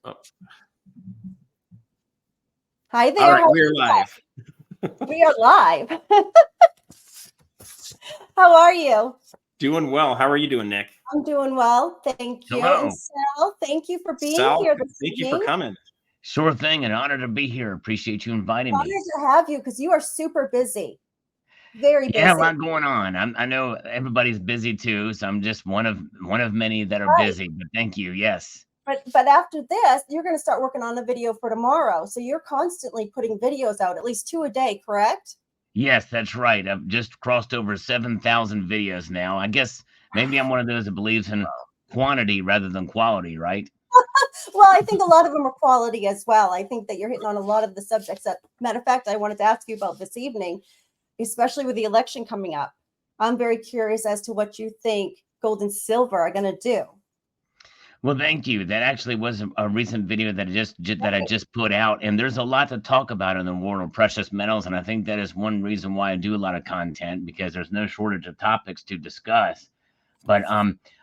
Oh. Hi there. All right, we're live. We are live. How are you? Doing well. How are you doing, Nick? I'm doing well. Thank you. Hello. And Sal, thank you for being Sal, here this thank evening. you for coming. Sure thing. An honor to be here. Appreciate you inviting me. Honored to have you because you are super busy. Very busy. Yeah, a lot going on. I know everybody's busy too, so I'm just one of many that are busy. But thank you. Yes. But after this, you're going to start working on the video for tomorrow. So you're constantly putting videos out, at least 2 a day, correct? Yes, that's right. I've just crossed over 7,000 videos now. I guess maybe I'm one of those that believes in quantity rather than quality, right? Well, I think a lot of them are quality as well. I think that you're hitting on a lot of the subjects that, matter of fact, I wanted to ask you about this evening, especially with the election coming up. I'm very curious as to what you think gold and silver are going to do. Well, thank you. That actually was a recent video that I just put out, and there's a lot to talk about in the world of precious metals, and I think that is one reason why I do a lot of content, because there's no shortage of topics to discuss. But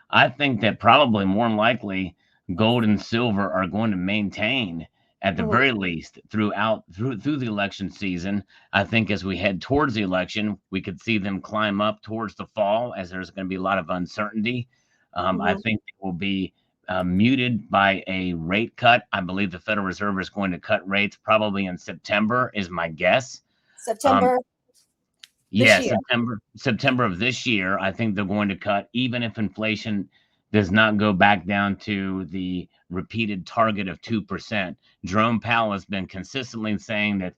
I think that probably more than likely gold and silver are going to maintain at the very least through the election season. I think as we head towards the election, we could see them climb up towards the fall, as there's going to be a lot of uncertainty. I think it will be muted by a rate cut. I believe the Federal Reserve is going to cut rates probably in September, is my guess. September. Yes, September of this year. I think they're going to cut, even if inflation does not go back down to the repeated target of 2%. Jerome Powell has been consistently saying that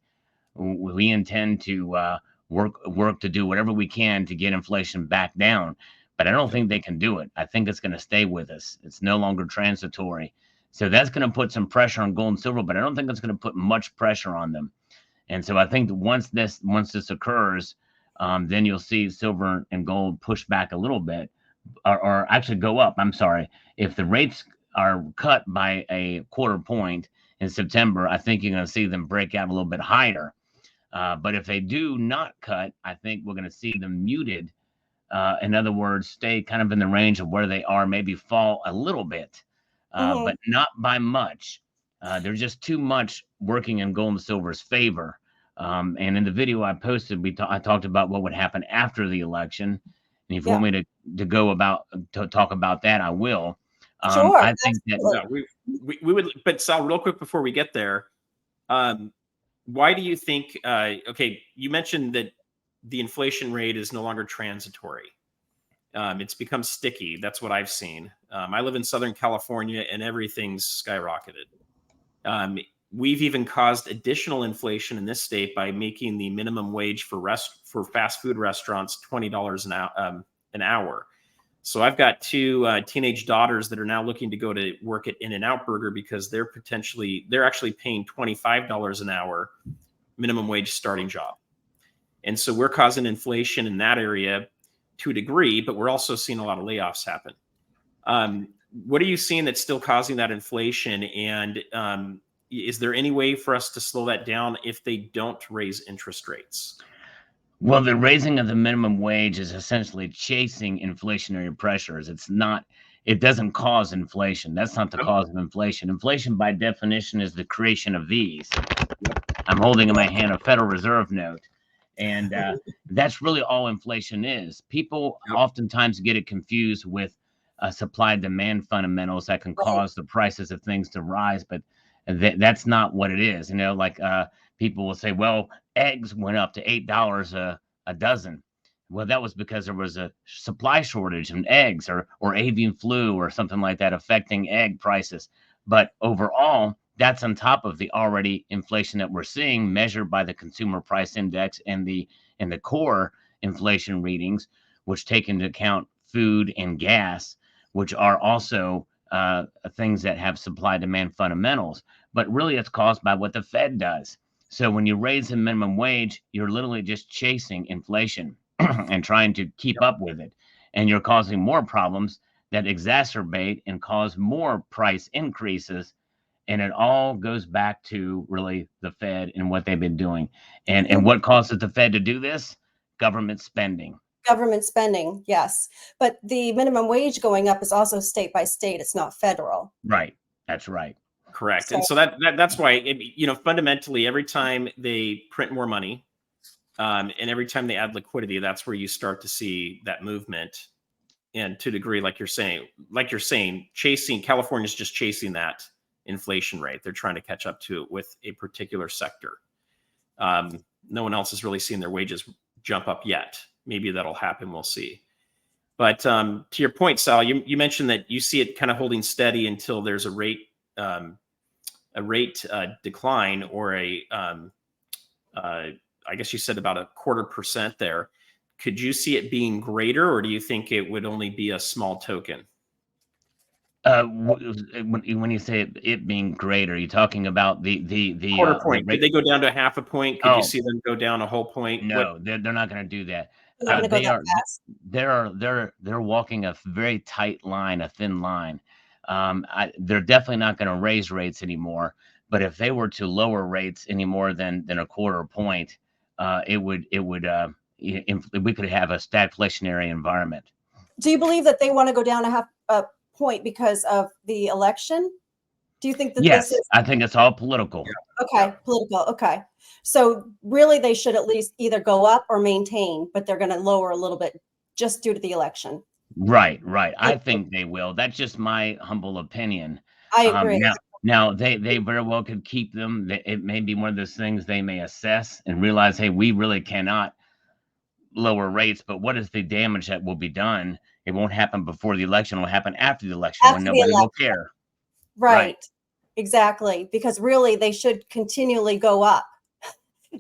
we intend to work to do whatever we can to get inflation back down. But I don't think they can do it. I think it's going to stay with us. It's no longer transitory. So that's going to put some pressure on gold and silver, but I don't think it's going to put much pressure on them. And so I think that once this occurs, then you'll see silver and gold push back a little bit, or actually go up. I'm sorry. If the rates are cut by a quarter point in September, I think you're going to see them break out a little bit higher. But if they do not cut, I think we're going to see them muted. In other words, stay kind of in the range of where they are, maybe fall a little bit, but not by much. There's just too much working in gold and silver's favor. And in the video I posted, I talked about what would happen after the election. And if you want me to talk about that, I will. Sure. I think that we would, but Sal, real quick before we get there, why do you think? Okay, you mentioned that the inflation rate is no longer transitory. It's become sticky. That's what I've seen. I live in Southern California, and everything's skyrocketed. We've even caused additional inflation in this state by making the minimum wage for fast food restaurants $20 an hour. So I've got two teenage daughters that are now looking to go to work at In-N-Out Burger because they're actually paying $25 an hour minimum wage starting job. And so we're causing inflation in that area to a degree, but we're also seeing a lot of layoffs happen. What are you seeing that's still causing that inflation? And is there any way for us to slow that down if they don't raise interest rates? Well, the raising of the minimum wage is essentially chasing inflationary pressures. It doesn't cause inflation. That's not the cause of inflation. Inflation, by definition, is the creation of these. I'm holding in my hand a Federal Reserve note. And that's really all inflation is. People oftentimes get it confused with supply-demand fundamentals that can cause the prices of things to rise, but that's not what it is. Like people will say, well, eggs went up to $8 a dozen. Well, that was because there was a supply shortage in eggs or avian flu or something like that affecting egg prices. But overall, that's on top of the already inflation that we're seeing measured by the consumer price index and the core inflation readings, which take into account food and gas, which are also things that have supply demand fundamentals. But really it's caused by what the Fed does. So when you raise the minimum wage, you're literally just chasing inflation and trying to keep up with it. And you're causing more problems that exacerbate and cause more price increases. And it all goes back to really the Fed and what they've been doing. And what causes the Fed to do this? Government spending. Government spending, yes. But the minimum wage going up is also state by state. It's not federal. Right. That's right. Correct. So, And so that's why, fundamentally, every time they print more money, and every time they add liquidity, that's where you start to see that movement. And to a degree, like you're saying, California's just chasing that inflation rate. They're trying to catch up to it with a particular sector. No one else has really seen their wages jump up yet. Maybe that'll happen. We'll see. But to your point, Sal, you mentioned that you see it kind of holding steady until there's a rate decline, or I guess you said about 0.25% there. Could you see it being greater, or do you think it would only be a small token? When you say it being greater, are you talking about the Quarter point? rate? Could they go down to 0.5 point? Could you see them go down a whole point? No, they're not going to do that. they're not going to go They that are fast. they're walking a very tight line, a thin line. They're definitely not going to raise rates anymore. But if they were to lower rates any more than a quarter point, we could have a stagflationary environment. Do you believe that they want to go down a point because of the election? Do you think that Yes, this is I think it's all political. okay? Political. Okay. So really, they should at least either go up or maintain, but they're going to lower a little bit just due to the election. Right. I think they will. That's just my humble opinion. I agree. Now they very well could keep them. It may be one of those things they may assess and realize, hey, we really cannot lower rates, but what is the damage that will be done? It won't happen before the election. It will happen after the election when nobody will care. Right. Exactly. Because really, they should continually go up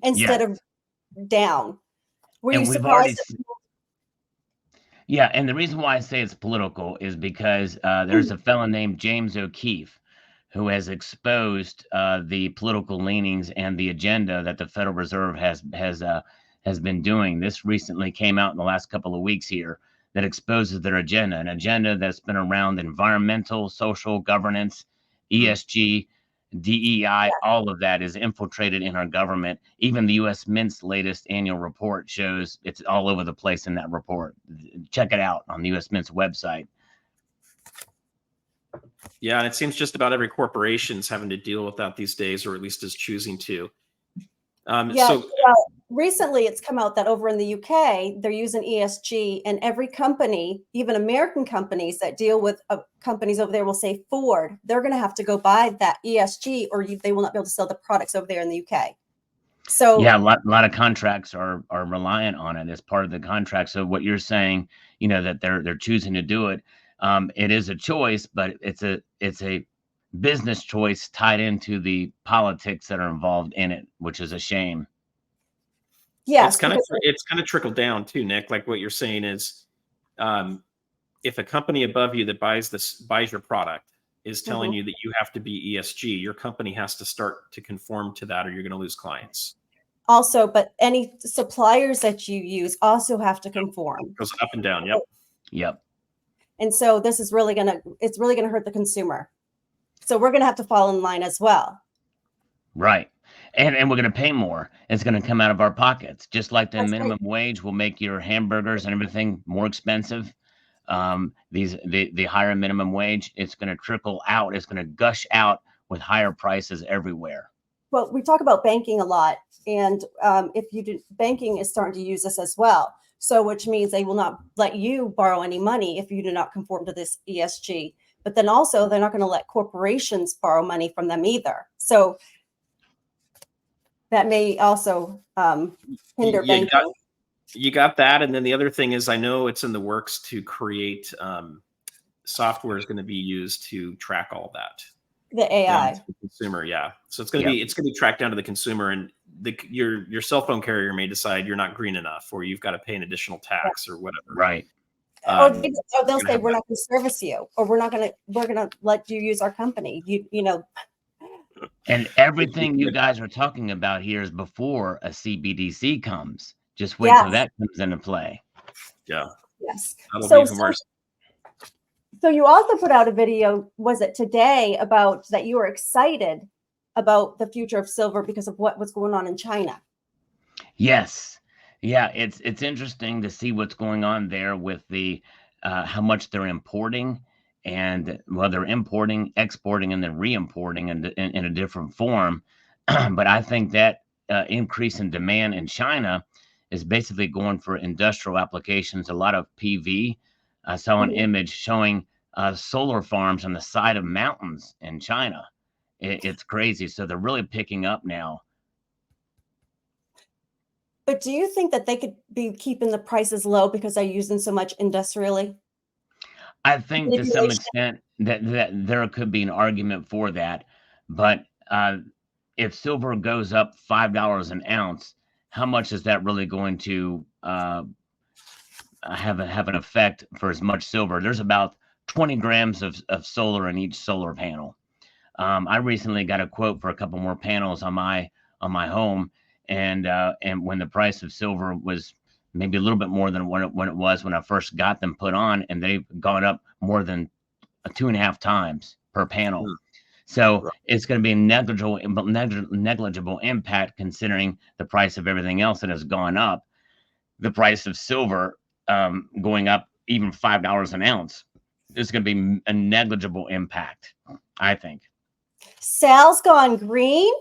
instead of down. Were you surprised? Yeah, and the reason why I say it's political is because there's a fellow named James O'Keefe who has exposed the political leanings and the agenda that the Federal Reserve has been doing. This recently came out in the last couple of weeks here that exposes their agenda, an agenda that's been around environmental, social governance, ESG, DEI, all of that is infiltrated in our government. Even the U.S. Mint's latest annual report shows it's all over the place in that report. Check it out on the U.S. Mint's website. Yeah, and it seems just about every corporation's having to deal with that these days, or at least is choosing to. Recently it's come out that over in the UK, they're using ESG, and every company, even American companies that deal with companies over there, will say Ford, they're going to have to go buy that ESG, or they will not be able to sell the products over there in the UK. So yeah, a lot of contracts are reliant on it as part of the contract. So what you're saying, that they're choosing to do it. It is a choice, but it's a business choice tied into the politics that are involved in it, which is a shame. Yes, it's kind of trickled down too, Nick. Like what you're saying is, if a company above you that buys your product is telling you that you have to be ESG, your company has to start to conform to that, or you're going to lose clients. Also, but any suppliers that you use also have to conform. It goes up and down. Yep. And so this is really it's really gonna hurt the consumer. So we're gonna have to fall in line as well. Right. And we're going to pay more. It's going to come out of our pockets, just like the minimum wage will make your hamburgers and everything more expensive. The higher minimum wage, it's going to trickle out. It's going to gush out with higher prices everywhere. Well, we talk about banking a lot, and banking is starting to use this as well. So, which means they will not let you borrow any money if you do not conform to this ESG. But then also, they're not going to let corporations borrow money from them either. So that may also hinder banking. You got that. And then the other thing is, I know it's in the works to create software is going to be used to track all that. The AI. The consumer, yeah. So it's going to be tracked down to the consumer, and your cell phone carrier may decide you're not green enough, or you've got to pay an additional tax or whatever. Right. Or they'll say we're not going to service you, or we're going to let you use our company. You know. And everything you guys are talking about here is before a CBDC comes. Just wait till that comes into play. Yeah. Yes. That'll be even worse. So you also put out a video, was it today, about that you were excited about the future of silver because of what was going on in China? Yes. Yeah, it's interesting to see what's going on there with the how much they're importing and well, they're importing, exporting, and then re-importing in a different form. But I think that increase in demand in China is basically going for industrial applications. A lot of PV. I saw an Mhm. image showing solar farms on the side of mountains in China. It's crazy. So they're really picking up now. But do you think that they could be keeping the prices low because they're using so much industrially I think to some manipulation? extent that there could be an argument for that, but if silver goes up $5 an ounce, how much is that really going to have an effect for as much silver? There's about 20 grams of solar in each solar panel. I recently got a quote for a couple more panels on my home, and when the price of silver was maybe a little bit more than when it was when I first got them put on, and they've gone up more than 2.5 times per panel. Mm, So right. it's going to be a negligible impact considering the price of everything else that has gone up. The price of silver going up even $5 an ounce is going to be a negligible impact, I think. Sal's gone green.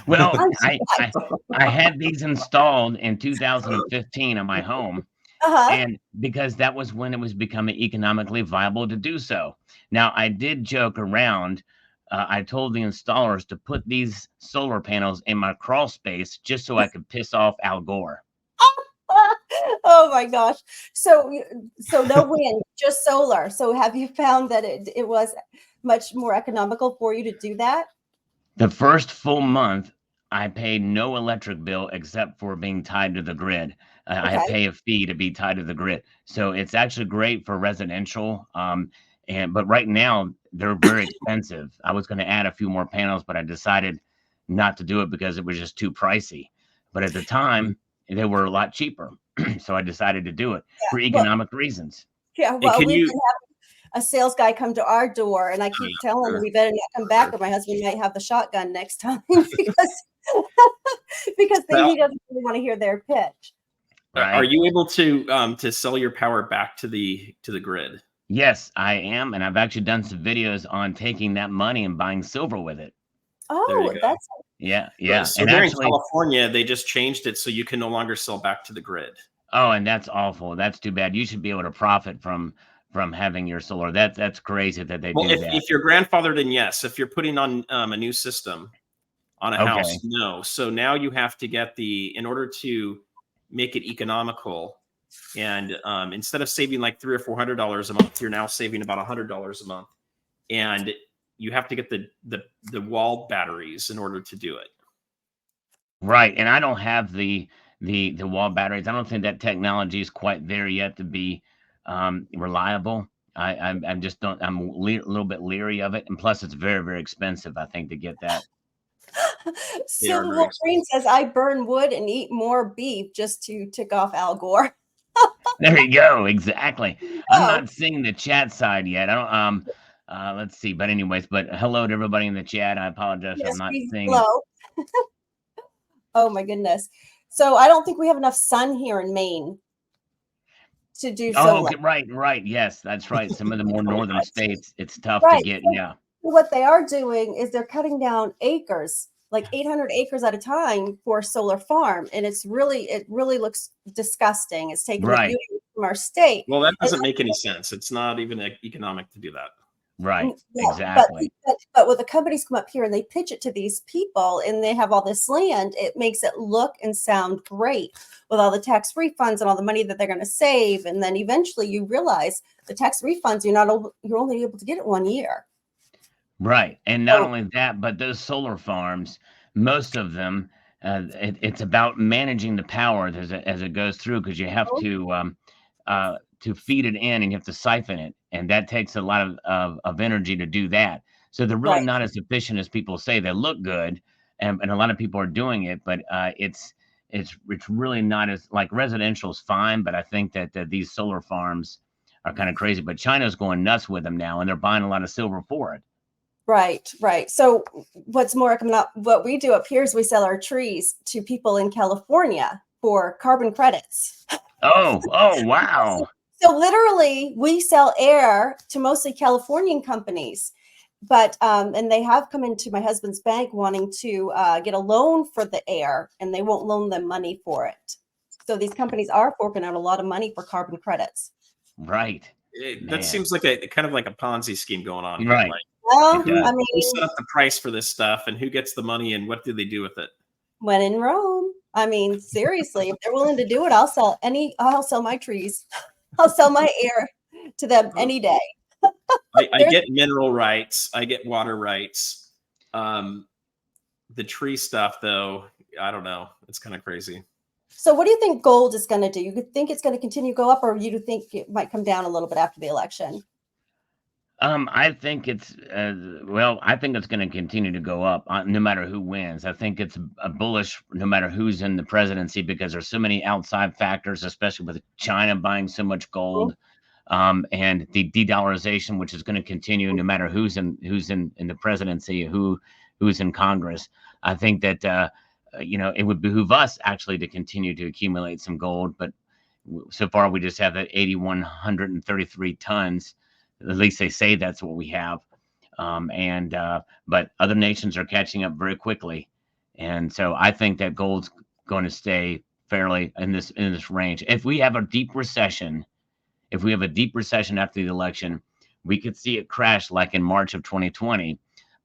Well, I'm I had these installed in 2015 on my home, uh-huh. and because that was when it was becoming economically viable to do so. Now, I did joke around. I told the installers to put these solar panels in my crawl space just so I could piss off Al Gore. Oh my gosh. So no wind, just solar. So have you found that it was much more economical for you to do that? The first full month, I paid no electric bill except for being tied to the grid. I Okay. pay a fee to be tied to the grid, so it's actually great for residential. But right now they're very expensive. I was going to add a few more panels, but I decided not to do it because it was just too pricey. But at the time, they were a lot cheaper, so I decided to do it for Well, economic reasons. yeah, And well, can we've you? been having a sales guy come to our door, and I keep telling him we better not come back, or my husband might have the shotgun next time because Well, he doesn't really want to hear their pitch. are Right? you able to sell your power back to the grid? Yes, I am, and I've actually done some videos on taking that money and buying silver with it. There you Oh, go. that's Yeah, So, yeah, so and here in actually, California, they just changed it so you can no longer sell back to the grid. oh, and that's awful. That's too bad. You should be able to profit from having your solar. That's crazy that they Well, do that. if you're grandfathered in, yes. If you're putting on a new system on a house, Okay, no. So now you have to get in order to make it economical, and instead of saving like $300 or $400 a month, you're now saving about $100 a month, and you have to get the wall batteries in order to do it. right. And I don't have the wall batteries. I don't think that technology is quite there yet to be reliable. I'm just don't. A little bit leery of it, and plus, it's very very expensive. I think to get that. They are Silver very Wolverine expensive. says I burn wood and eat more beef just to tick off Al Gore. There you go. Exactly. I'm Oh, not seeing the chat side yet. I don't. Let's see. But anyways, but hello to everybody in the chat. I apologize. I'm yes, not breathe seeing it. slow. Oh my goodness. So I don't think we have enough sun here in Maine to do Oh, solar. okay, right, right. Yes, that's right. Some of the more Probably northern not. states, it's tough to Right. get. So Yeah. what they are doing is they're cutting down acres, like 800 acres at a time for a solar farm. And it really looks disgusting. It's taking the Right, beauty from our state. Well, that And doesn't make any sense. It's not even economic to do that. right. yeah, Exactly. but when the companies come up here and they pitch it to these people and they have all this land, it makes it look and sound great with all the tax refunds and all the money that they're going to save. And then eventually you realize the tax refunds you're only able to get it 1 year. Right. And not So only that, but those solar farms, most of them, it's about managing the power as it goes through because you have to feed it in and you have to siphon it. And that takes a lot of energy to do that. So they're really right. not as efficient as people say. They look good, and a lot of people are doing it, but it's really not as like residential is fine. But I think that these solar farms are kind of crazy. But China's going nuts with them now, and they're buying a lot of silver for it. Right, right. So what's more coming up, what we do up here is we sell our trees to people in California for carbon credits. Oh, oh, wow. So literally, we sell air to mostly Californian companies, but and they have come into my husband's bank wanting to get a loan for the air, and they won't loan them money for it. So these companies are forking out a lot of money for carbon credits. Right. That Man. seems like a kind of like a Ponzi scheme going on here. Right. Like, Well, It does. I who set mean, up the price for this stuff, and who gets the money, and what do they do with it? when in Rome, I mean, seriously, if they're willing to do it, I'll sell my trees. I'll sell my air to them any day. I get mineral rights, I get water rights. The tree stuff, though, I don't know. It's kind of crazy. So what do you think gold is going to do? You think it's going to continue to go up, or you think it might come down a little bit after the election? I think it's I think it's going to continue to go up no matter who wins. I think it's a bullish no matter who's in the presidency because there's so many outside factors, especially with China buying so much gold, and the de-dollarization, which is going to continue no matter who's in the presidency, who's in Congress. I think that it would behoove us actually to continue to accumulate some gold, but so far we just have that 8,133 tons. At least they say that's what we have. But other nations are catching up very quickly. And so I think that gold's going to stay fairly in this range. If we have a deep recession after the election, we could see it crash like in March of 2020.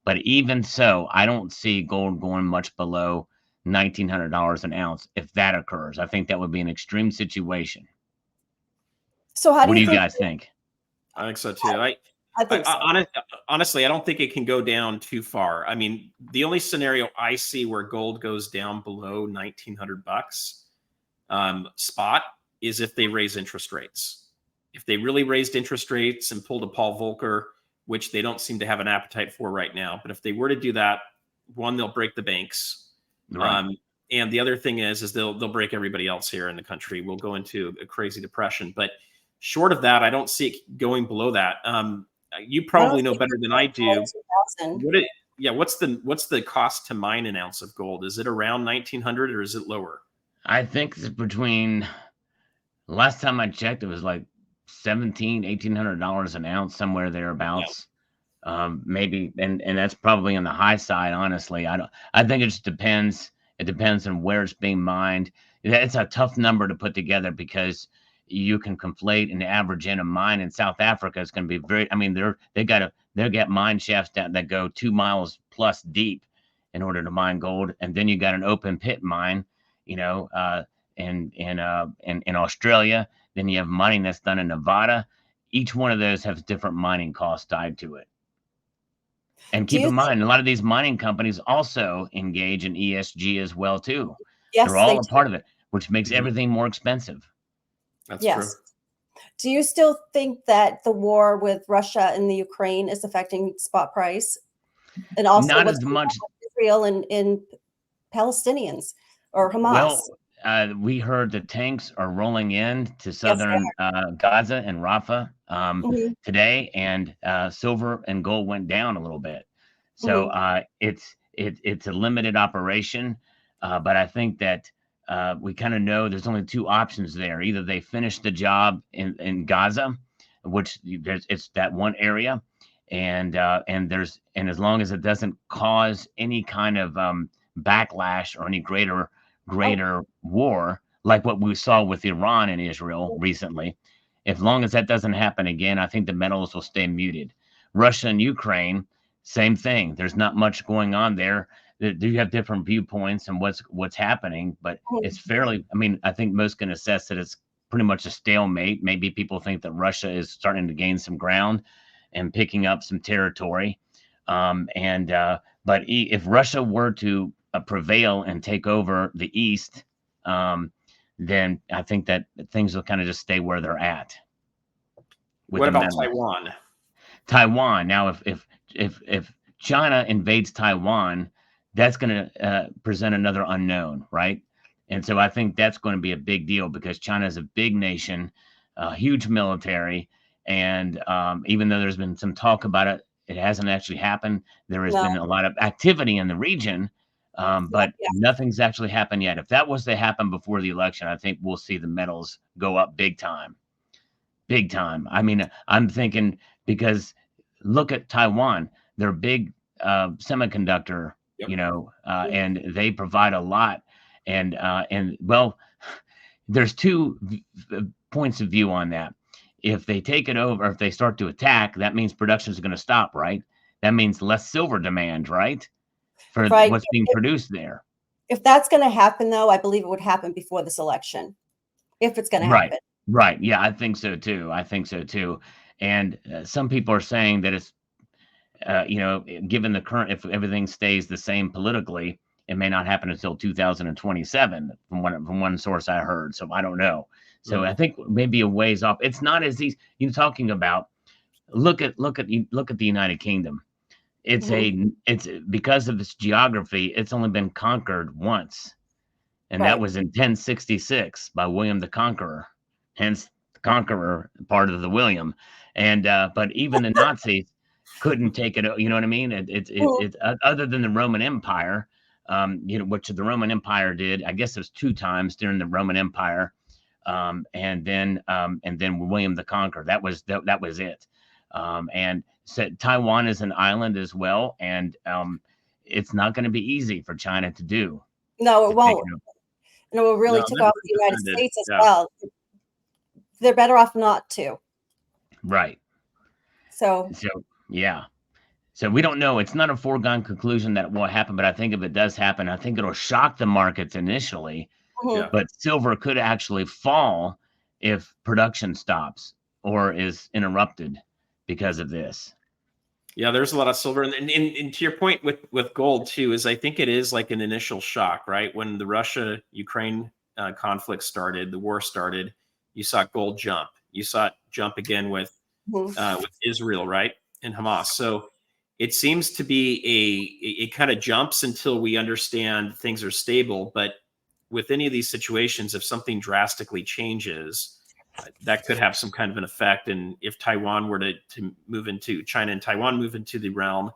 But even so, I don't see gold going much below $1,900 an ounce if that occurs. I think that would be an extreme situation. So how do What do you you think? guys think? I think so too. I think so. Honestly, I don't think it can go down too far. I mean, the only scenario I see where gold goes down below $1,900 spot is if they raise interest rates. If they really raised interest rates and pulled a Paul Volcker, which they don't seem to have an appetite for right now, but if they were to do that, one, they'll break the banks. Right. And the other thing is they'll break everybody else here in the country. We'll go into a crazy depression. But short of that, I don't see it going below that. You probably know better than I do. What's the cost to mine an ounce of gold? Is it around 1,900 or is it lower? I think it's between. Last time I checked, it was like $1,800 an ounce, somewhere thereabouts. Maybe, and that's probably on the high side. Honestly, I think it just depends. It depends on where it's being mined. It's a tough number to put together because you can conflate an average in a mine in South Africa. It's going to be very. I mean, they got mine shafts that go 2 miles plus deep in order to mine gold, and then you got an open pit mine, in Australia. Then you have mining that's done in Nevada. Each one of those has different mining costs tied to it. And keep in mind, a lot of these mining companies also engage in ESG as well too. Yes, they're all a part of it, which makes everything more expensive. That's true. Do you still think that the war with Russia and the Ukraine is affecting spot price? And also not as much Israel and Palestinians or Hamas? Well, we heard the tanks are rolling in to southern Gaza and Rafah today, and silver and gold went down a little bit. So it's a limited operation, but I think that we kind of know there's only two options there. Either they finish the job in Gaza, which it's that one area, and as long as it doesn't cause any kind of backlash or any greater war like what we saw with Iran and Israel recently, as long as that doesn't happen again, I think the metals will stay muted. Russia and Ukraine, same thing. There's not much going on there. You have different viewpoints and what's happening, but it's fairly. I mean, I think most can assess that it's pretty much a stalemate. Maybe people think that Russia is starting to gain some ground and picking up some territory. But if Russia were to prevail and take over the East, then I think that things will kind of just stay where they're at. What about Taiwan? Taiwan. Now, if China invades Taiwan, that's going to present another unknown, right? And so I think that's going to be a big deal because China is a big nation, a huge military, and even though there's been some talk about it, it hasn't actually happened. There has been a lot of activity in the region, but nothing's actually happened yet. If that was to happen before the election, I think we'll see the metals go up big time big time. I mean, I'm thinking because look at Taiwan, they're big semiconductor, Yep. you know, and they provide a lot. And well, there's two points of view on that. If they take it over, if they start to attack, that means production is going to stop, right? That means less silver demand, right? For Right. what's being produced there. If that's going to happen, though, I believe it would happen before this election, if it's going to Right. happen. Right. Yeah, I think so too. I think so too. And some people are saying that it's, you know, given the current, if everything stays the same politically, it may not happen until 2027 from one source I heard. So I don't know. So I think maybe a ways off. It's not as easy. You're talking about. Look at the United Kingdom. It's because of its geography. It's only been conquered once, and that Right. was in 1066 by William the Conqueror. Hence, the Conqueror part of the William. And but even the Nazis couldn't take it. You know what I mean? It other than the Roman Empire, you know, which the Roman Empire did. I guess it was 2 times during the Roman Empire, and then William the Conqueror. That was it. And so Taiwan is an island as well, and it's not going to be easy for China to do. No, To it take won't. it. And it will really No, tick they're off pretty the United defended. States as Yeah. well. They're better off not to. Right. So So yeah. So we don't know. It's not a foregone conclusion that it will happen, but I think if it does happen, I think it'll shock the markets initially. mhm. Yeah. But silver could actually fall if production stops or is interrupted because of this. Yeah, there's a lot of silver, and to your point with gold too, is I think it is like an initial shock, right? When the Russia-Ukraine conflict started, the war started, you saw gold jump. You saw it jump again with Israel, right, and Hamas. So it seems to be it kind of jumps until we understand things are stable. But with any of these situations, if something drastically changes, that could have some kind of an effect. And if Taiwan were to move into China and Taiwan move into the realm,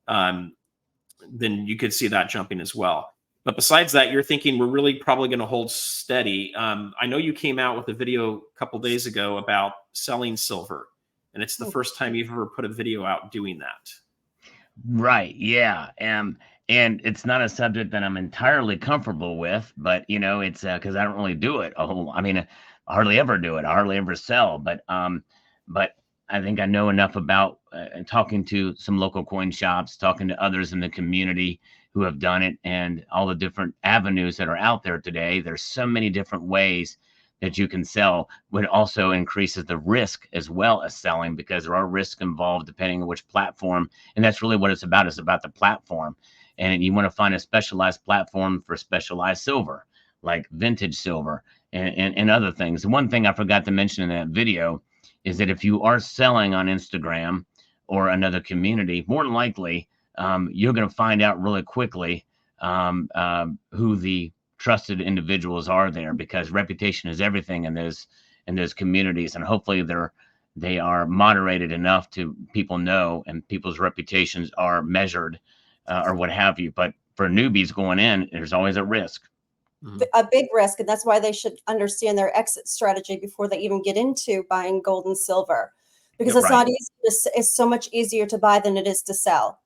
then you could see that jumping as well. But besides that, you're thinking we're really probably going to hold steady. I know you came out with a video a couple days ago about selling silver, and it's the first time you've ever put a video out doing that. Right. Yeah. And it's not a subject that I'm entirely comfortable with, but you know, it's because I don't really do it a whole. I mean, I hardly ever do it. I hardly ever sell. But I think I know enough about talking to some local coin shops, talking to others in the community who have done it, and all the different avenues that are out there today. There's so many different ways that you can sell, but also increases the risk as well as selling, because there are risks involved depending on which platform. And that's really what it's about. It's about the platform. And you want to find a specialized platform for specialized silver, like vintage silver and other things. The one thing I forgot to mention in that video is that if you are selling on Instagram or another community, more than likely, you're going to find out really quickly who the trusted individuals are there, because reputation is everything in those communities, and hopefully they are moderated enough to people know, and people's reputations are measured or what have you. But for newbies going in, there's always a risk. A big risk, and that's why they should understand their exit strategy before they even get into buying gold and silver, because it's not easy. It's so much easier to buy than it is to sell.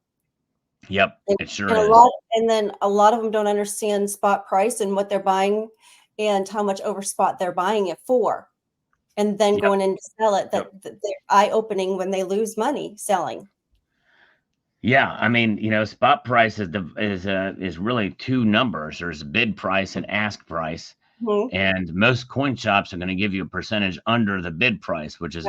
Yep, it sure and is. Then a lot of them don't understand spot price and what they're buying and how much over spot they're buying it for, and then going in to sell it. That they're eye-opening when they lose money selling. Yeah, I mean, you know, spot price is really 2 numbers. There's bid price and ask price, and most coin shops are going to give you a percentage under the bid price, which is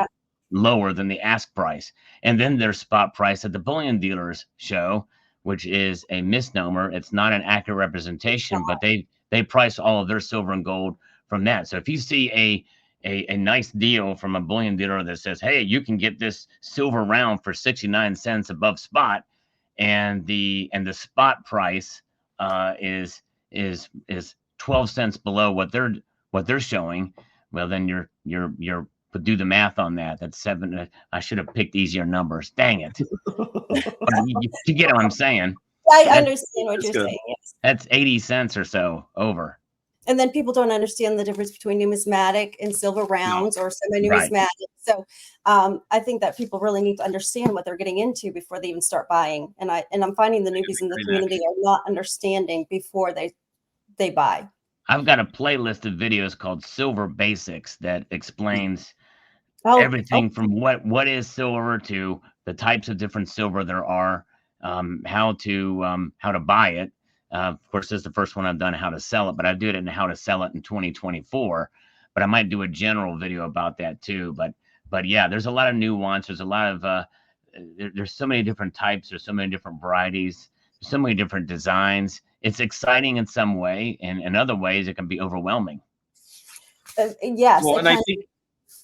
lower than the ask price. And then there's spot price that the bullion dealers show, which is a misnomer. It's not an accurate representation, but they price all of their silver and gold from that. So if you see a nice deal from a bullion dealer that says, hey, you can get this silver round for 69 cents above spot, and the spot price is 12 cents below what they're showing, well, then you're do the math on that. That's 7. I should have picked easier numbers. Dang it. But you get what I'm saying. I understand what you're saying. Yes. That's 80 cents or so over. And then people don't understand the difference between numismatic and silver rounds or semi-numismatic. So I think that people really need to understand what they're getting into before they even start buying. And I'm finding the newbies in the community are not understanding before they buy. I've got a playlist of videos called Silver Basics that explains everything from what is silver to the types of different silver there are, how to buy it. Of course, this is the first one I've done how to sell it, but I do it in how to sell it in 2024. But I might do a general video about that too. But yeah, there's a lot of nuance. There's a lot of there's so many different types. There's so many different varieties. There's so many different designs. It's exciting in some way, and in other ways, it can be overwhelming. Yes. Well, and I think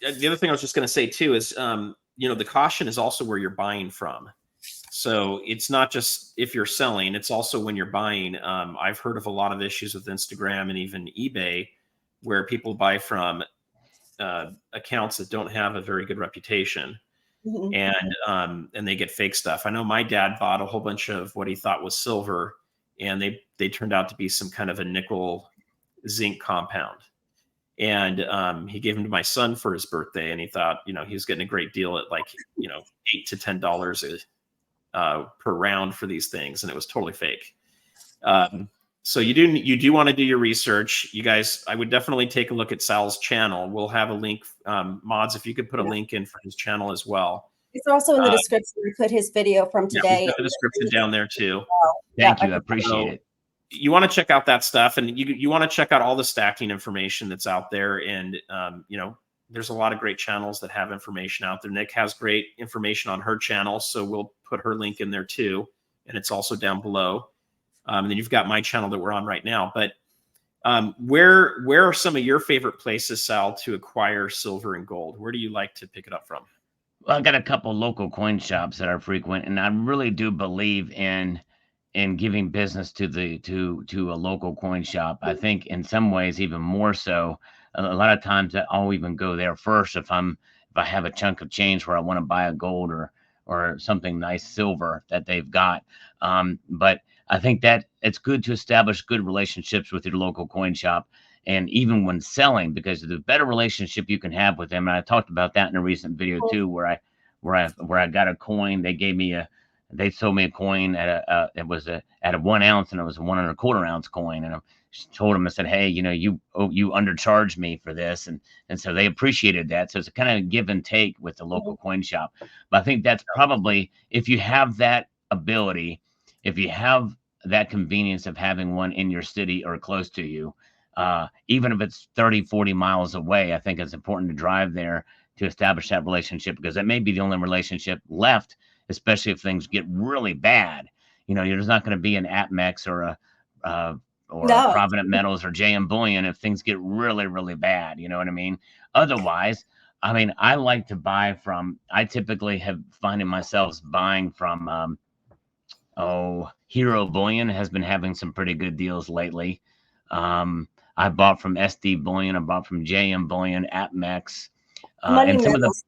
the other thing I was just going to say too is, the caution is also where you're buying from. So it's not just if you're selling, it's also when you're buying. I've heard of a lot of issues with Instagram and even eBay where people buy from accounts that don't have a very good reputation. And they get fake stuff. I know my dad bought a whole bunch of what he thought was silver, and they turned out to be some kind of a nickel zinc compound. And he gave them to my son for his birthday, and he thought, he was getting a great deal at like, $8 to $10 per round for these things, and it was totally fake. So you do want to do your research, you guys. I would definitely take a look at Sal's channel. We'll have a link, mods, if you could put a link in for his channel as well. It's also in the description. We put his video from today. We'll put the description down there too. Thank you, I appreciate it. You want to check out that stuff, and you want to check out all the stacking information that's out there. And there's a lot of great channels that have information out there. Nick has great information on her channel, so we'll put her link in there too, and it's also down below. And then you've got my channel that we're on right now. But where are some of your favorite places, Sal, to acquire silver and gold? Where do you like to pick it up from? Well, I've got a couple local coin shops that are frequent, and I really do believe in giving business to a local coin shop. I think in some ways even more so. A lot of times I'll even go there first if I have a chunk of change where I want to buy a gold or something nice silver that they've got. But I think that it's good to establish good relationships with your local coin shop, and even when selling, because the better relationship you can have with them. And I talked about that in a recent video too, where I got a coin. They sold me a coin at a 1 ounce, and it was a 1 1/4 ounce coin. And I told them, I said, hey, you undercharged me for this. And so they appreciated that. So it's a kind of give and take with the local coin shop. But I think that's probably, if you have that ability, if you have that convenience of having one in your city or close to you, even if it's 30, 40 miles away, I think it's important to drive there to establish that relationship, because that may be the only relationship left, especially if things get really bad. There's not going to be an APMEX or a Provident Metals or JM Bullion if things get really, really bad. You know what I mean? Otherwise, I like to buy from, I typically have finding myself buying from, Hero Bullion has been having some pretty good deals lately. I bought from SD Bullion. I bought from JM Bullion, APMEX. Money Metals.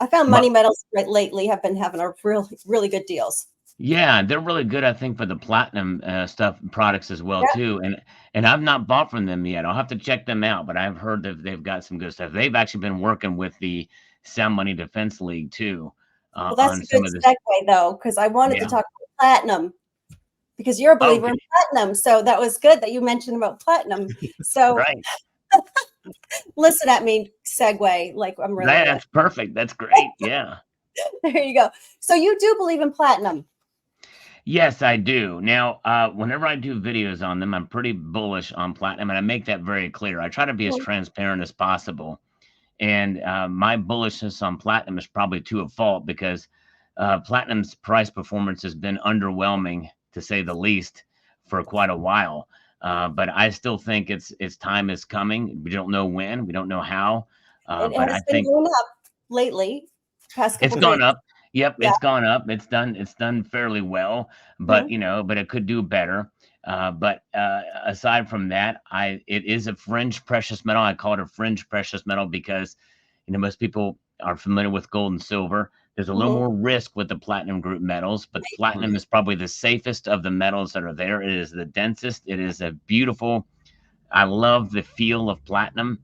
I found Money Metals lately have been having a really, really good deals. Yeah, they're really good, I think, for the platinum stuff products as well too. And I've not bought from them yet. I'll have to check them out, but I've heard that they've got some good stuff. They've actually been working with the Sound Money Defense League too. Well, that's a good segue though, because I wanted to talk about platinum, because you're a believer in platinum. So that was good that you mentioned about platinum. So right. Listen at me, segue, like I'm really. That's perfect. That's great. Yeah. There you go. So you do believe in platinum? Yes, I do. Now, whenever I do videos on them, I'm pretty bullish on platinum, and I make that very clear. I try to be as transparent as possible. And my bullishness on platinum is probably to a fault, because platinum's price performance has been underwhelming, to say the least, for quite a while. But I still think its time is coming. We don't know when. We don't know how. But I think going up lately. It's gone up. Yep, it's gone up. It's done fairly well, but but it could do better. But aside from that, it is a fringe precious metal. I call it a fringe precious metal because most people are familiar with gold and silver. There's a little more risk with the platinum group metals, but platinum is probably the safest of the metals that are there. It is the densest. It is a beautiful I love the feel of platinum.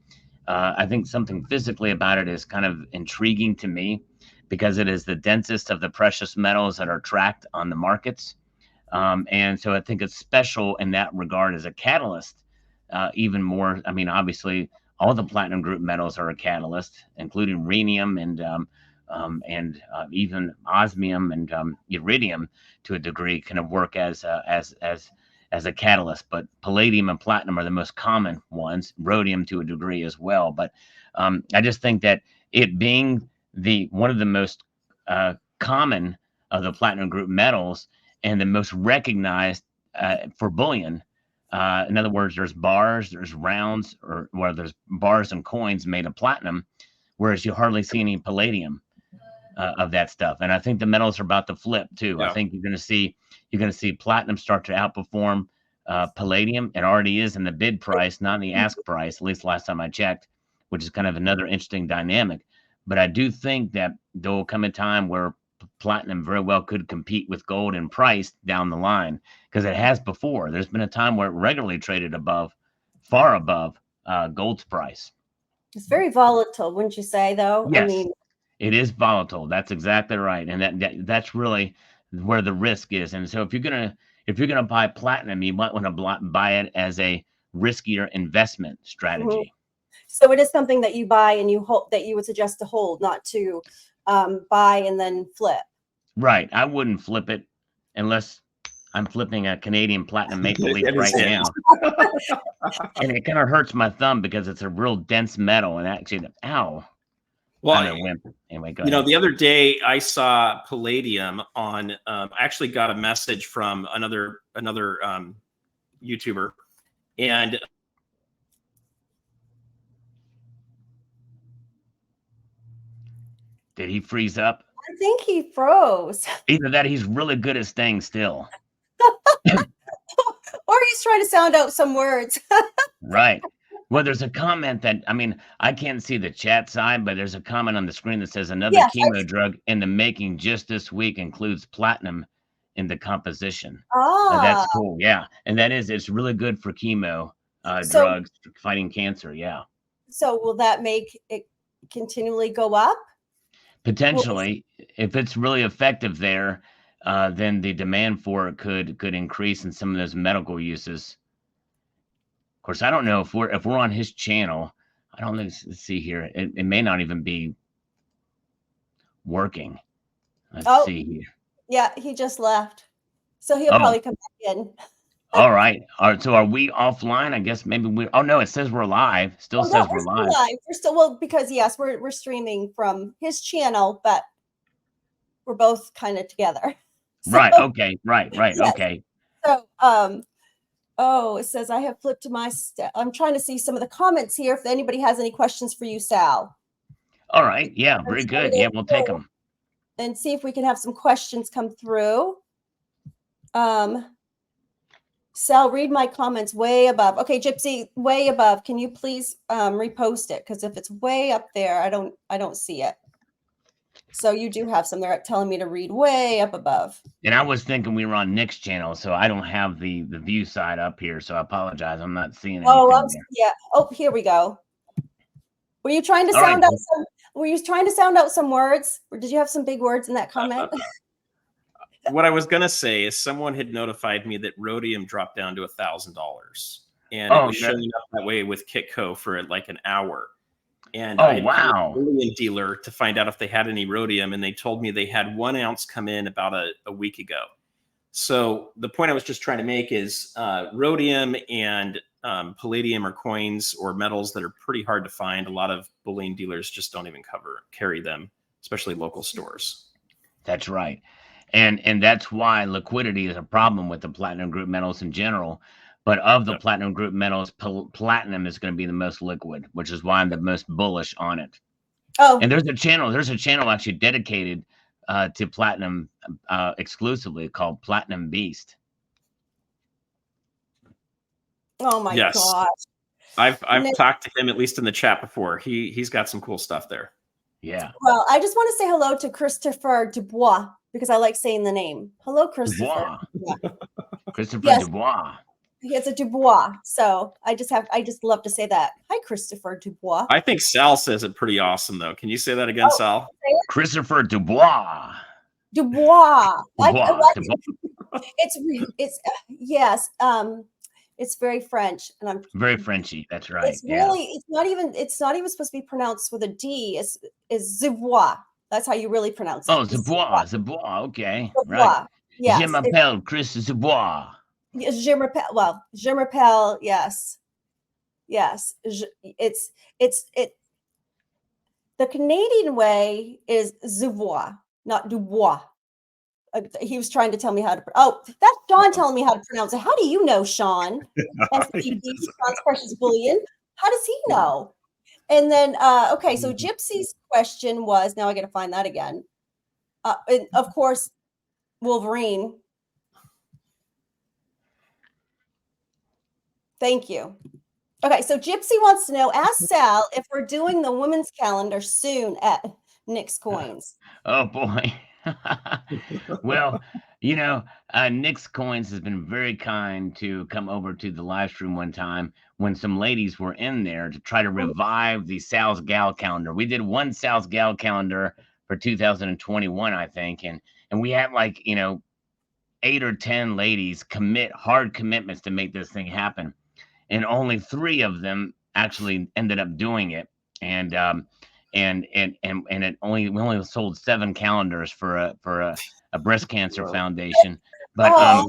I think something physically about it is kind of intriguing to me because it is the densest of the precious metals that are tracked on the markets. And so I think it's special in that regard as a catalyst, even more. I mean, obviously, all the platinum group metals are a catalyst, including rhenium and even osmium and iridium to a degree kind of work as a catalyst. But palladium and platinum are the most common ones, rhodium to a degree as well. But I just think that it being the one of the most common of the platinum group metals and the most recognized for bullion. In other words, there's bars, there's rounds, or where there's bars and coins made of platinum, whereas you hardly see any palladium of that stuff. And I think the metals are about to flip too. Yeah. I think you're going to see platinum start to outperform palladium. It already is in the bid price, not in the ask price, at least last time I checked, which is kind of another interesting dynamic. But I do think that there will come a time where platinum very well could compete with gold in price down the line, because it has before. There's been a time where it regularly traded far above gold's price. It's very volatile, wouldn't you say, though? Yes, I mean, it is volatile. That's exactly right, and that's really where the risk is. And so if you're gonna buy platinum, you might want to buy it as a riskier investment strategy. so it is something that you buy and you hold, that you would suggest to hold, not to buy and then flip. Right. I wouldn't flip it unless I'm flipping a Canadian platinum maple leaf That right is it. now. And it kind of hurts my thumb because it's a real dense metal. And actually, ow. Well, I'm a wimp. Anyway, go you know, ahead. the other day I saw palladium on. I actually got a message from another YouTuber, and Did he freeze up? I think he froze, Either that, he's really good at staying still. or he's trying to sound out some words. Right. Well, there's a comment that, I mean, I can't see the chat side, but there's a comment on the screen that says another Yes, chemo drug in the making just this week includes platinum in the composition. Ah, That's cool. Yeah. And it's really good for chemo So- drugs fighting cancer. Yeah. so will that make it continually go up? Potentially, if it's really effective there, then the demand for it could increase in some of those medical uses. Of course, I don't know if we're on his channel. I don't know. Let's see here. It may not even be working. Let's see here. Yeah, he just left, so he'll Oh. probably come back in. All right. So are we offline? I guess maybe we. Oh no, it says we're live. Still says we're live. We're still, well, because yes, we're streaming from his channel, but we're both kind of together. Right. Okay. Right. Yes. Okay. So, oh, it says I have flipped my I'm trying to see some of the comments here. If anybody has any questions for you, Sal, All right. Yeah. Very good. Yeah, we'll take them. and see if we can have some questions come through. Sal, read my comments way above. Okay, Gypsy, way above. Can you please repost it? Because if it's way up there, I don't see it. So you do have some there telling me to read way up above. And I was thinking we were on Nick's channel, so I don't have the view side up here. So I apologize. I'm not seeing anything there. Yeah. Oh, here we go. Were you trying to sound out some? Were you trying to sound out some words, or did you have some big words in that comment? what I was gonna say is someone had notified me that rhodium dropped down to $1,000, and it was showing up that way with Kitco for like an hour. And I had called a bullion dealer to find out if they had any rhodium, and they told me they had 1 ounce come in about a week ago. So the point I was just trying to make is rhodium and palladium are coins or metals that are pretty hard to find. A lot of bullion dealers just don't even carry them, especially local stores. That's right. And that's why liquidity is a problem with the platinum group metals in general. But of the platinum group metals, platinum is going to be the most liquid, which is why I'm the most bullish on it. Oh, and there's a channel actually dedicated to platinum exclusively called Platinum Beast. Oh my gosh. I've talked to him at least in the chat before. He's got some cool stuff there. Yeah. Well, I just want to say hello to Christopher Dubois because I like saying the name. Hello, Christopher. Dubois. Christopher Dubois. It's a Dubois. So I just love to say that. Hi, Christopher Dubois. I think Sal says it pretty awesome, though. Can you say that again, Oh, Sal? Christopher Dubois. Dubois. Dubois. It's yes. It's very French, and I'm Very Frenchy. That's right. it's really it's not even supposed to be pronounced with a D. It's Dubois. That's how you really pronounce it. Oh, Dubois. Dubois. Okay. Right. Dubois. Yes. Je m'appelle Chris Dubois. Je m'appelle. Well, je m'appelle. Yes. Yes. It's. The Canadian way is Dubois, not Dubois. He was trying to tell me how to. Oh, that's Sean telling me how to pronounce it. How do you know, Sean? Sean's precious bullion. How does he know? And then, okay, so Gypsy's question was. Now I got to find that again. And of course, Wolverine. Thank you. Okay, so Gypsy wants to know. Ask Sal if we're doing the women's calendar soon at Nick's Coins. Oh boy. Well, Nick's Coins has been very kind to come over to the live stream one time when some ladies were in there to try to revive the Sal's Gal calendar. We did one Sal's Gal calendar for 2021, I think, and we had 8 or 10 ladies hard commitments to make this thing happen, and only 3 of them actually ended up doing it, and we only sold 7 calendars for a breast cancer foundation. But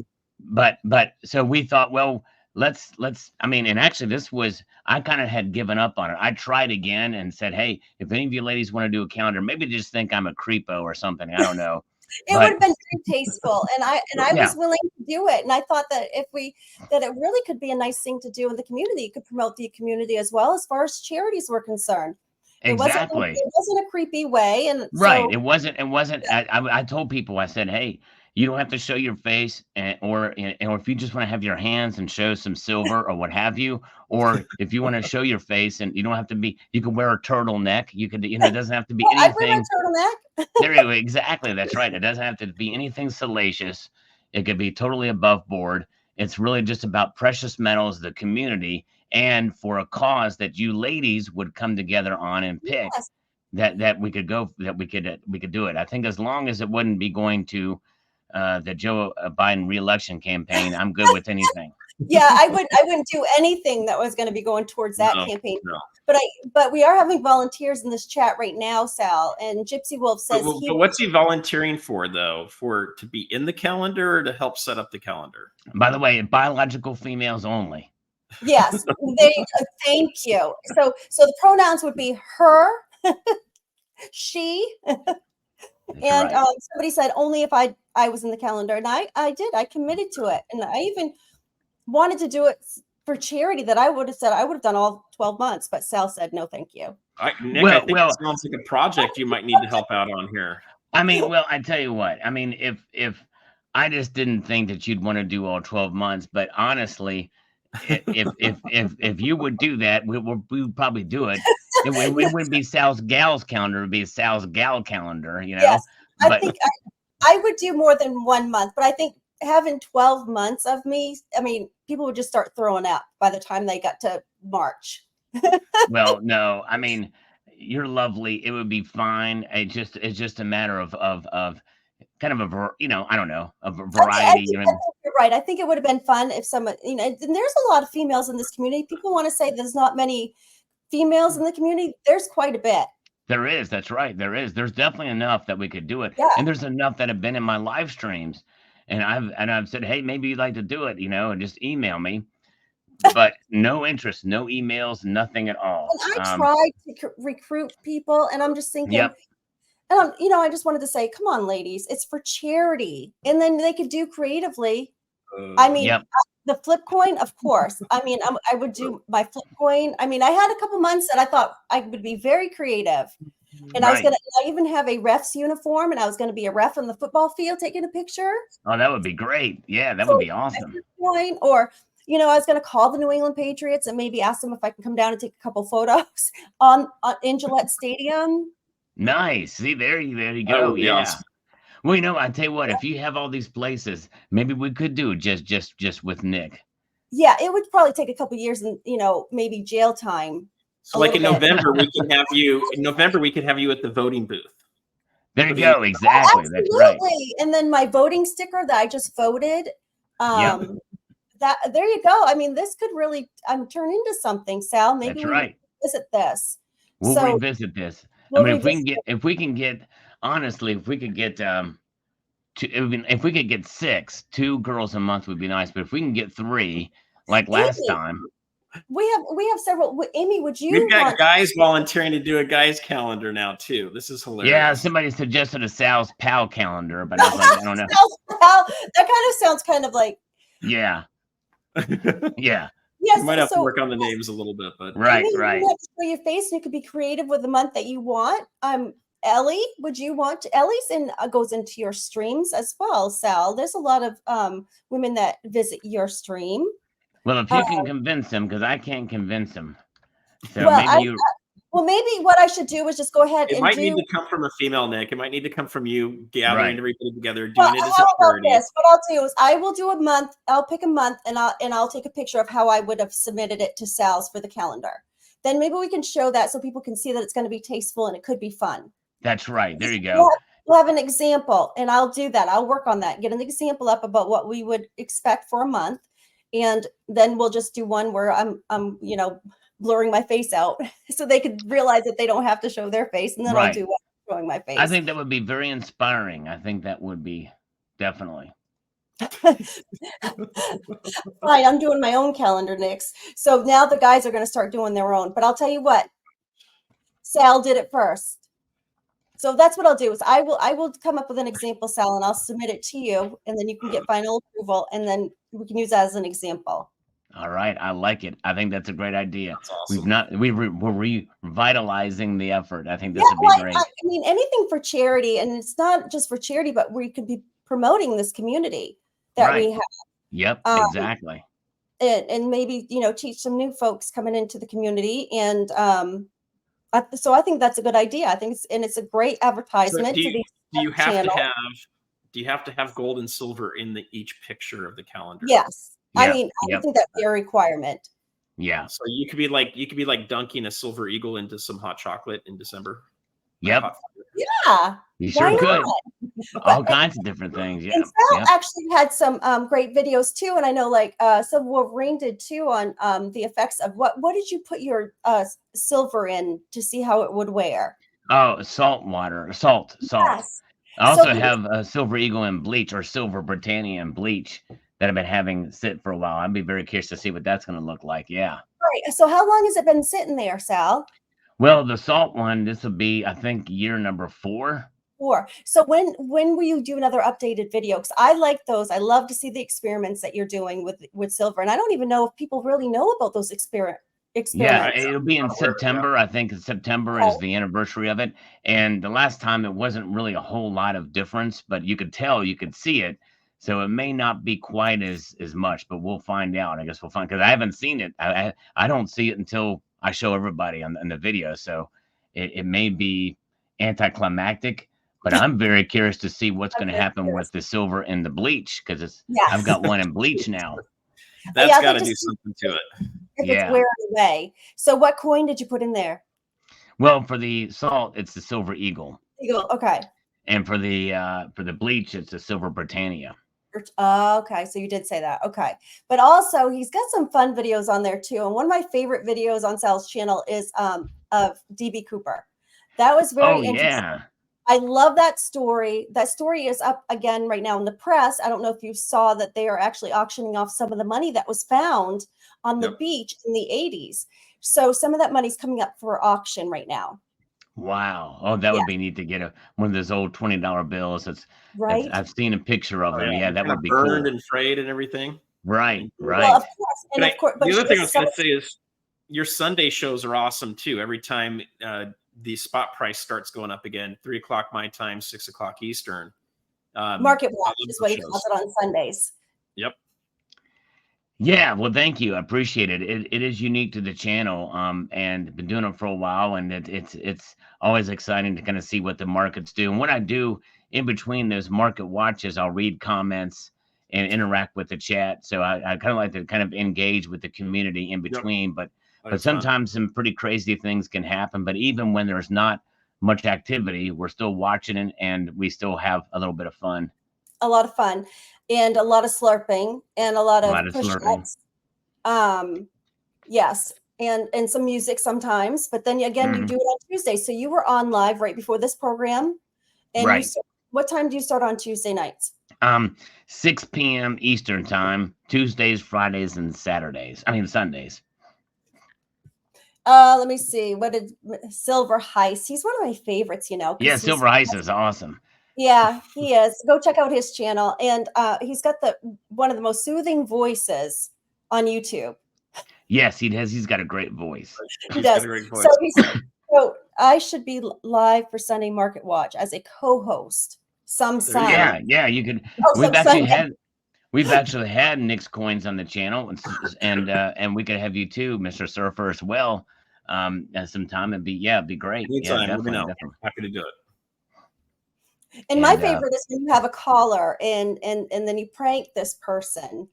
so we thought, well, let's and actually this was, I kind of had given up on it. I tried again and said, hey, if any of you ladies want to do a calendar, maybe just think I'm a creepo or something. I don't know. It would have been very tasteful, and I was willing to do it. And I thought that it really could be a nice thing to do in the community. You could promote the community as well as far as charities were concerned. Exactly. It wasn't a creepy way, and right. It wasn't. I told people, I said, hey, you don't have to show your face, or if you just want to have your hands and show some silver or what have you, or if you want to show your face and you don't have to be, you can wear a turtleneck. You could, it doesn't have to be anything. I wear a turtleneck. There you go. Exactly. That's right. It doesn't have to be anything salacious. It could be totally above board. It's really just about precious metals, the community, and for a cause that you ladies would come together on and pick. Yes. that we could do it. I think as long as it wouldn't be going to the Joe Biden reelection campaign, I'm good with anything. Yeah, I wouldn't do anything that was going to be going towards that campaign. No. But we are having volunteers in this chat right now, Sal, and Gypsy Wolf says. But what's he volunteering for, though? To be in the calendar or to help set up the calendar? By the way, biological females only. Yes, thank you. So the pronouns would be her, she, and right. Somebody said only if I was in the calendar, and I did. I committed to it, and I even wanted to do it for charity. That I would have said I would have done all 12 months, but Sal said no, thank you. Nick, I think it sounds like a project you might need to help out on here. I mean, well, I tell you what. I mean, if I just didn't think that you'd want to do all 12 months, but honestly. If you would do that, we would probably do it. It wouldn't be Sal's Gal's calendar; it would be Sal's Gal calendar. Yes, I think I would do more than 1 month, but I think having 12 months of me, I mean, people would just start throwing up by the time they got to March. Well, no, I mean, you're lovely. It would be fine. It's just a matter of kind of I don't know, a variety. You're right. I think it would have been fun if someone, and there's a lot of females in this community. People want to say there's not many females in the community. There's quite a bit. There is. That's right. There is. There's definitely enough that we could do it. Yeah. And there's enough that have been in my live streams, and I've said, hey, maybe you'd like to do it, and just email me. But no interest, no emails, nothing at all. And I tried to recruit people, and I'm just thinking. Yep. And I just wanted to say, come on, ladies, it's for charity. And then they could do creatively. The flip coin, of course. I mean, I would do my flip coin. I mean, I had a couple months that I thought I would be very creative. And I even have a ref's uniform, and I was going to be a ref on the football field taking a picture. Oh, that would be great. Yeah, that would be awesome. Coin, or, I was going to call the New England Patriots and maybe ask them if I can come down and take a couple photos in Gillette Stadium. Nice. See, there you go. Oh, yeah. Awesome. Well, I tell you what, if you have all these places, maybe we could do just with Nick. Yeah, it would probably take a couple years and, maybe jail time. So like in November, we can have you in November, we could have you at the voting booth. There you go. Exactly. That's right. And then my voting sticker that I just voted. There you go. I mean, this could really turn into something, Sal. Maybe That's right. Visit this. We'll revisit this. I mean, if we can get honestly, if we could get if we could get 6, 2 girls a month would be nice. But if we can get 3, like last time. We have several. Amy, would you? We've got guys volunteering to do a guys calendar now too. This is hilarious. Yeah, somebody suggested a Sal's Pal calendar, but I was like, I don't know. Sal's Pal, that kind of sounds kind of like. Yeah. Yeah. Yes, you might have to work on the names a little bit, but right. You have to show your face, and you could be creative with the month that you want. Ellie, would you want? Ellie's goes into your streams as well, Sal. There's a lot of women that visit your stream. Well, if you can convince them, because I can't convince them. So maybe what I should do is just go ahead it might need to come from a female, Nick. It might need to come from you gathering everybody together, doing it as a charity. What I'll do is I will do a month. I'll pick a month and I'll take a picture of how I would have submitted it to Sal's for the calendar. Then maybe we can show that so people can see that it's going to be tasteful and it could be fun. That's right. There you go. We'll have an example, and I'll do that. I'll work on that. Get an example up about what we would expect for a month. And then we'll just do one where I'm blurring my face out so they could realize that they don't have to show their face. And then I'll do one showing my face. I think that would be very inspiring. I think that would be definitely. Fine, I'm doing my own calendar, Nix. So now the guys are going to start doing their own. But I'll tell you what, Sal did it first. So that's what I'll do is I will come up with an example, Sal, and I'll submit it to you, and then you can get final approval, and then we can use that as an example. All right, I like it. I think that's a great idea. That's awesome. We're revitalizing the effort. I think this would be great. I mean, anything for charity, and it's not just for charity, but we could be promoting this community that we have. Yep, exactly. And maybe teach some new folks coming into the community, and so I think that's a good idea. I think it's a great advertisement. So do you have to have gold and silver in each picture of the calendar? Yes. I mean, I think that'd be a requirement. Yeah. So you could be like dunking a silver eagle into some hot chocolate in December. Yep. Yeah. You sure could. All kinds of different things. Yeah. And Sal actually had some great videos too, and I know some Wolverine did too on the effects of what did you put your silver in to see how it would wear? Oh, salt. Yes. I also have a silver eagle and bleach, or silver Britannia and bleach that I've been having sit for a while. I'd be very curious to see what that's going to look like. Yeah. Right. So how long has it been sitting there, Sal? Well, the salt one, this will be, I think, year number 4. So when will you do another updated video? Because I like those. I love to see the experiments that you're doing with silver. And I don't even know if people really know about those experiments. Yeah, it'll be in September. I think September is the anniversary of it. And the last time it wasn't really a whole lot of difference, but you could see it. So it may not be quite as much, but we'll find out. I guess we'll find, because I haven't seen it. I don't see it until I show everybody on the video. So it may be anticlimactic, but I'm very curious to see what's going to happen with the silver and the bleach, because I've got one in bleach now. That's got to do something to it. If it's wearing away. So what coin did you put in there? Well, for the salt, it's the silver eagle. Okay. And for the bleach, it's the silver Britannia. Okay, so you did say that. Okay, but also he's got some fun videos on there too. And one of my favorite videos on Sal's channel is of DB Cooper. That was very interesting. Yeah. I love that story. That story is up again right now in the press. I don't know if you saw that they are actually auctioning off some of the money that was found on the beach in the 80s. So some of that money's coming up for auction right now. Wow. Oh, that would be neat to get one of those old $20 bills. I've seen a picture of them. Yeah, that would be burned and frayed and everything. Right. Well, of course. And of course, the other thing I was going to say is your Sunday shows are awesome too. Every time the spot price starts going up again, 3:00 my time, 6:00 Eastern. Market watch is what he calls it on Sundays. Yep. Yeah, well, thank you. I appreciate it. It is unique to the channel, and been doing it for a while, and it's always exciting to kind of see what the markets do. And what I do in between those market watches, I'll read comments and interact with the chat. So I kind of like to kind of engage with the community in between, but That's fun. sometimes some pretty crazy things can happen. But even when there's not much activity, we're still watching it, and we still have a little bit of fun. A lot of fun, and a lot of slurping, and a lot of Slurping. push-ups. Yes, and some music sometimes, but then again, you do it on Tuesday. So you were on live right before this program, and Right. what time do you start on Tuesday nights? 6 p.m. Eastern time, Tuesdays, Fridays, and Saturdays. I mean Sundays. Let me see. What did Silver Heist? He's one of my favorites, you know. Yeah, Silver Heist is awesome. Yeah, he is. Go check out his channel, and he's got one of the most soothing voices on YouTube. Yes, he does. He's got a great voice. He does. Got a great voice. So I should be live for Sunday Market Watch as a co-host. Yeah, you could. We've actually had Nick's Coins on the channel, and we could have you too, Mr. Surfer, as well. At some time, it'd be great. Anytime, yeah, definitely. Happy to do it. And my favorite is when you have a caller and then you prank this person.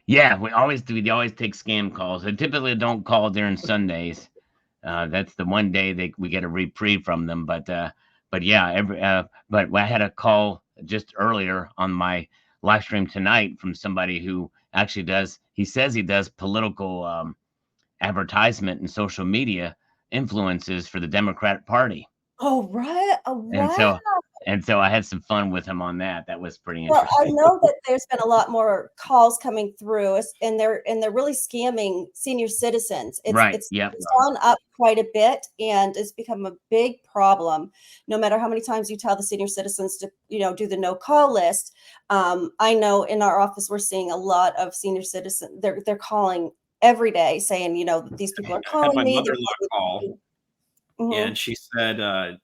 Yeah, we always do. We always take scam calls. I typically don't call during Sundays. That's the one day we get a reprieve from them. But yeah, but I had a call just earlier on my live stream tonight from somebody who actually does. He says he does political advertisement and social media influences for the Democratic Party. Oh, right. Oh, wow. And so I had some fun with him on that. That was pretty interesting. Well, I know that there's been a lot more calls coming through, and they're really scamming senior citizens. It's gone up quite a bit, and it's become a big problem. No matter how many times you tell the senior citizens to, do the no call list. I know in our office we're seeing a lot of senior citizens. They're calling every day saying, these people are calling me. I had my mother-in-law call, and she said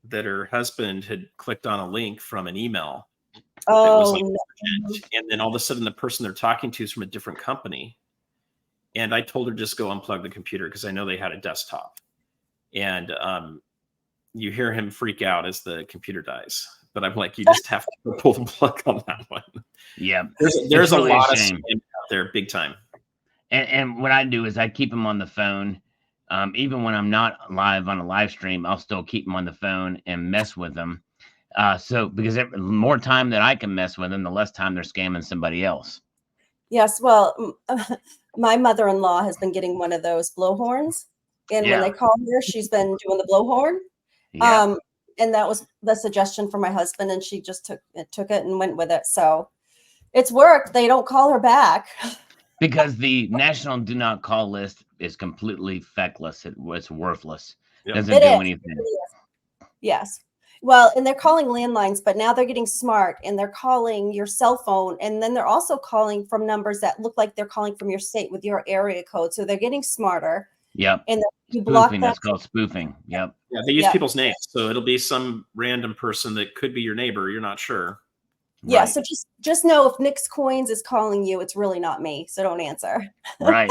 that her husband had clicked on a link from an email. And then all of a sudden the person they're talking to is from a different company. And I told her just go unplug the computer because I know they had a desktop. And you hear him freak out as the computer dies. But I'm like, you just have to pull the plug on that one. Yeah. There's a lot of scam out there, big time. And what I do is I keep him on the phone. Even when I'm not live on a live stream, I'll still keep them on the phone and mess with them. So because the more time that I can mess with them, the less time they're scamming somebody else. Yes. Well, my mother-in-law has been getting one of those blowhorns. And when they call her, she's been doing the blowhorn. Yeah. And that was the suggestion for my husband. And she just took it and went with it. So it's worked. They don't call her back. Because the national do not call list is completely feckless. It's worthless. Yep. Doesn't do anything. Yes. Well, and they're calling landlines, but now they're getting smart and they're calling your cell phone. And then they're also calling from numbers that look like they're calling from your state with your area code. So they're getting smarter. Yep. And you spoofing, block that. That's called spoofing. Yep. Yeah, they use people's names. So it'll be some random person that could be your neighbor. You're not sure. Yeah, right. So just know if Nick's Coins is calling you, it's really not me. So don't answer. Right.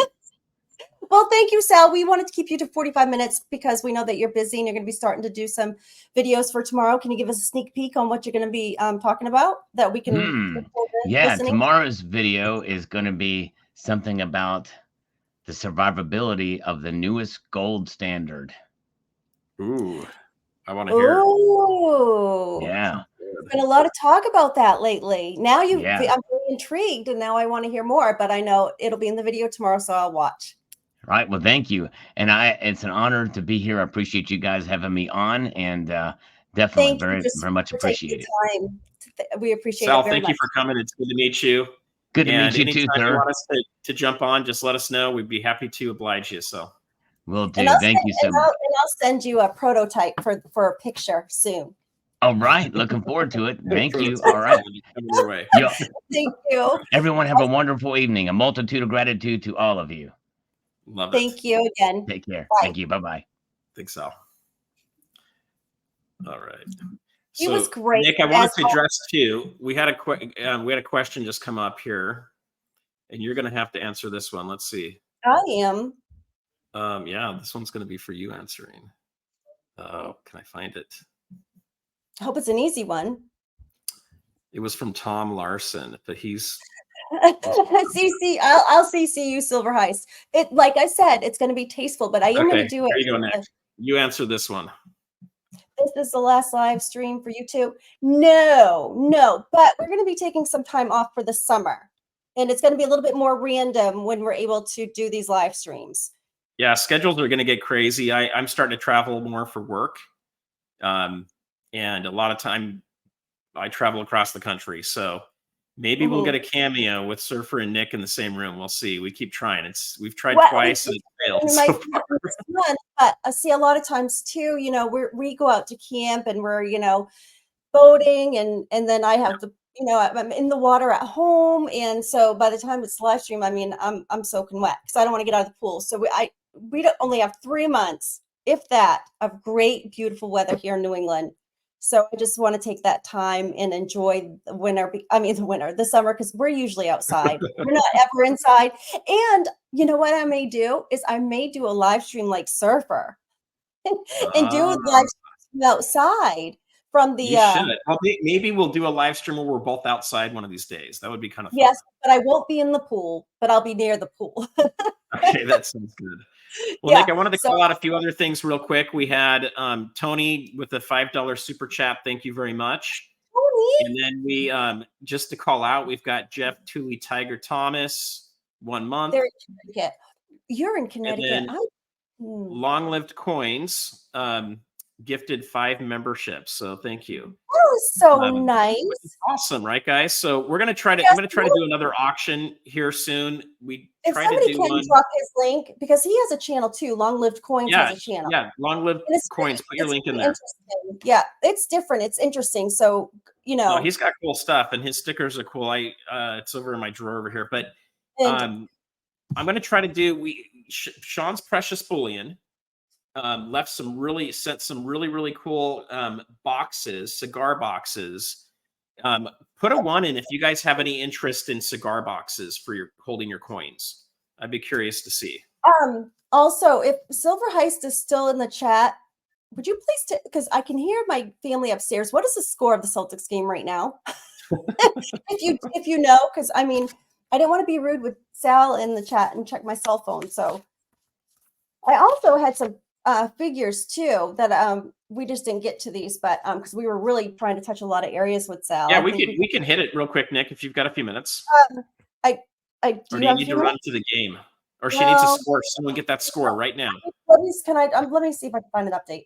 Well, thank you, Sal. We wanted to keep you to 45 minutes because we know that you're busy and you're going to be starting to do some videos for tomorrow. Can you give us a sneak peek on what you're going to be talking about that we can? Yeah, tomorrow's video is going to be something about the survivability of the newest gold standard. Ooh, I want to hear. Ooh, yeah. There's been a lot of talk about that lately. Now I'm very intrigued, and now I want to hear more. But I know it'll be in the video tomorrow, so I'll watch. Right. Well, thank you. And it's an honor to be here. I appreciate you guys having me on, and definitely very much appreciate it. We appreciate Sal, it very much. Thank you for coming. It's good to meet you. Good to meet you too, sir. If you want us to jump on, just let us know. We'd be happy to oblige you. So will do. Thank you so much. And I'll send you a prototype for a picture soon. All right. Looking forward to it. Thank you. All right. Thank you. Everyone have a wonderful evening. A multitude of gratitude to all of you. Love it. Thank you again. Take care. Bye. Thank you. Bye-bye. Thanks, Sal. All right. He was great. Nick, I wanted to address too. We had a question just come up here, and you're going to have to answer this one. Let's see. I am. Yeah, this one's going to be for you answering. Can I find it? I hope it's an easy one. It was from Tom Larson, but he's CC, I'll CC you, Silver Heist. It, like I said, it's going to be tasteful, but I am going okay. to do it. Here you go next. You answer this one. This is the last live stream for you too. No, but we're going to be taking some time off for the summer, and it's going to be a little bit more random when we're able to do these live streams. Yeah, schedules are going to get crazy. I'm starting to travel more for work, and a lot of time I travel across the country. So maybe we'll get a cameo with Surfer and Nick in the same room. We'll see. We keep trying. We've tried twice and it failed. But I see a lot of times too, you know, we go out to camp and we're, you know, boating and then I have the, you know, I'm in the water at home. And so by the time it's live stream, I mean, I'm soaking wet because I don't want to get out of the pool. So we don't only have 3 months, if that, of great, beautiful weather here in New England. So I just want to take that time and enjoy the winter. The summer, because we're usually outside. We're not ever inside. And you know what I may do is I may do a live stream like Surfer and do a live stream outside from the. You should. Well, maybe we'll do a live stream where we're both outside one of these days. That would be kind of fun. Yes, but I won't be in the pool, but I'll be near the pool. Okay, that sounds good. Well, Nick, I wanted to call out a few other things real quick. We had Tony with a $5 super chat. Thank you very much. Tony. And then we, just to call out, we've got Jeff Tooley Tiger Thomas, 1 month. They're in Connecticut. You're in Connecticut. Long Lived Coins gifted 5 memberships. So thank you. That was so nice. Awesome, right, guys? So we're gonna try to. I'm gonna try to do another auction here soon. If somebody can drop his link, because he has a channel too. Long Lived Coins has a channel. Yeah, Long Lived Coins. Put your link in there. Yeah, it's different. It's interesting. So you know, he's got cool stuff, and his stickers are cool. It's over in my drawer over here. But I'm gonna try to do Sean's Precious Bullion. Sent some really cool boxes, cigar boxes. Put a 1 in if you guys have any interest in cigar boxes for holding your coins. I'd be curious to see. Also, if Silver Heist is still in the chat, would you please, because I can hear my family upstairs. What is the score of the Celtics game right now? if you know, because I mean, I didn't want to be rude with Sal in the chat and check my cell phone. So I also had some figures too that we just didn't get to these, but because we were really trying to touch a lot of areas with Sal. Yeah, we can hit it real quick, Nick, if you've got a few minutes. Do you need to run to the game, or she needs a score. Someone get that score right now. Let me see if I can find an update.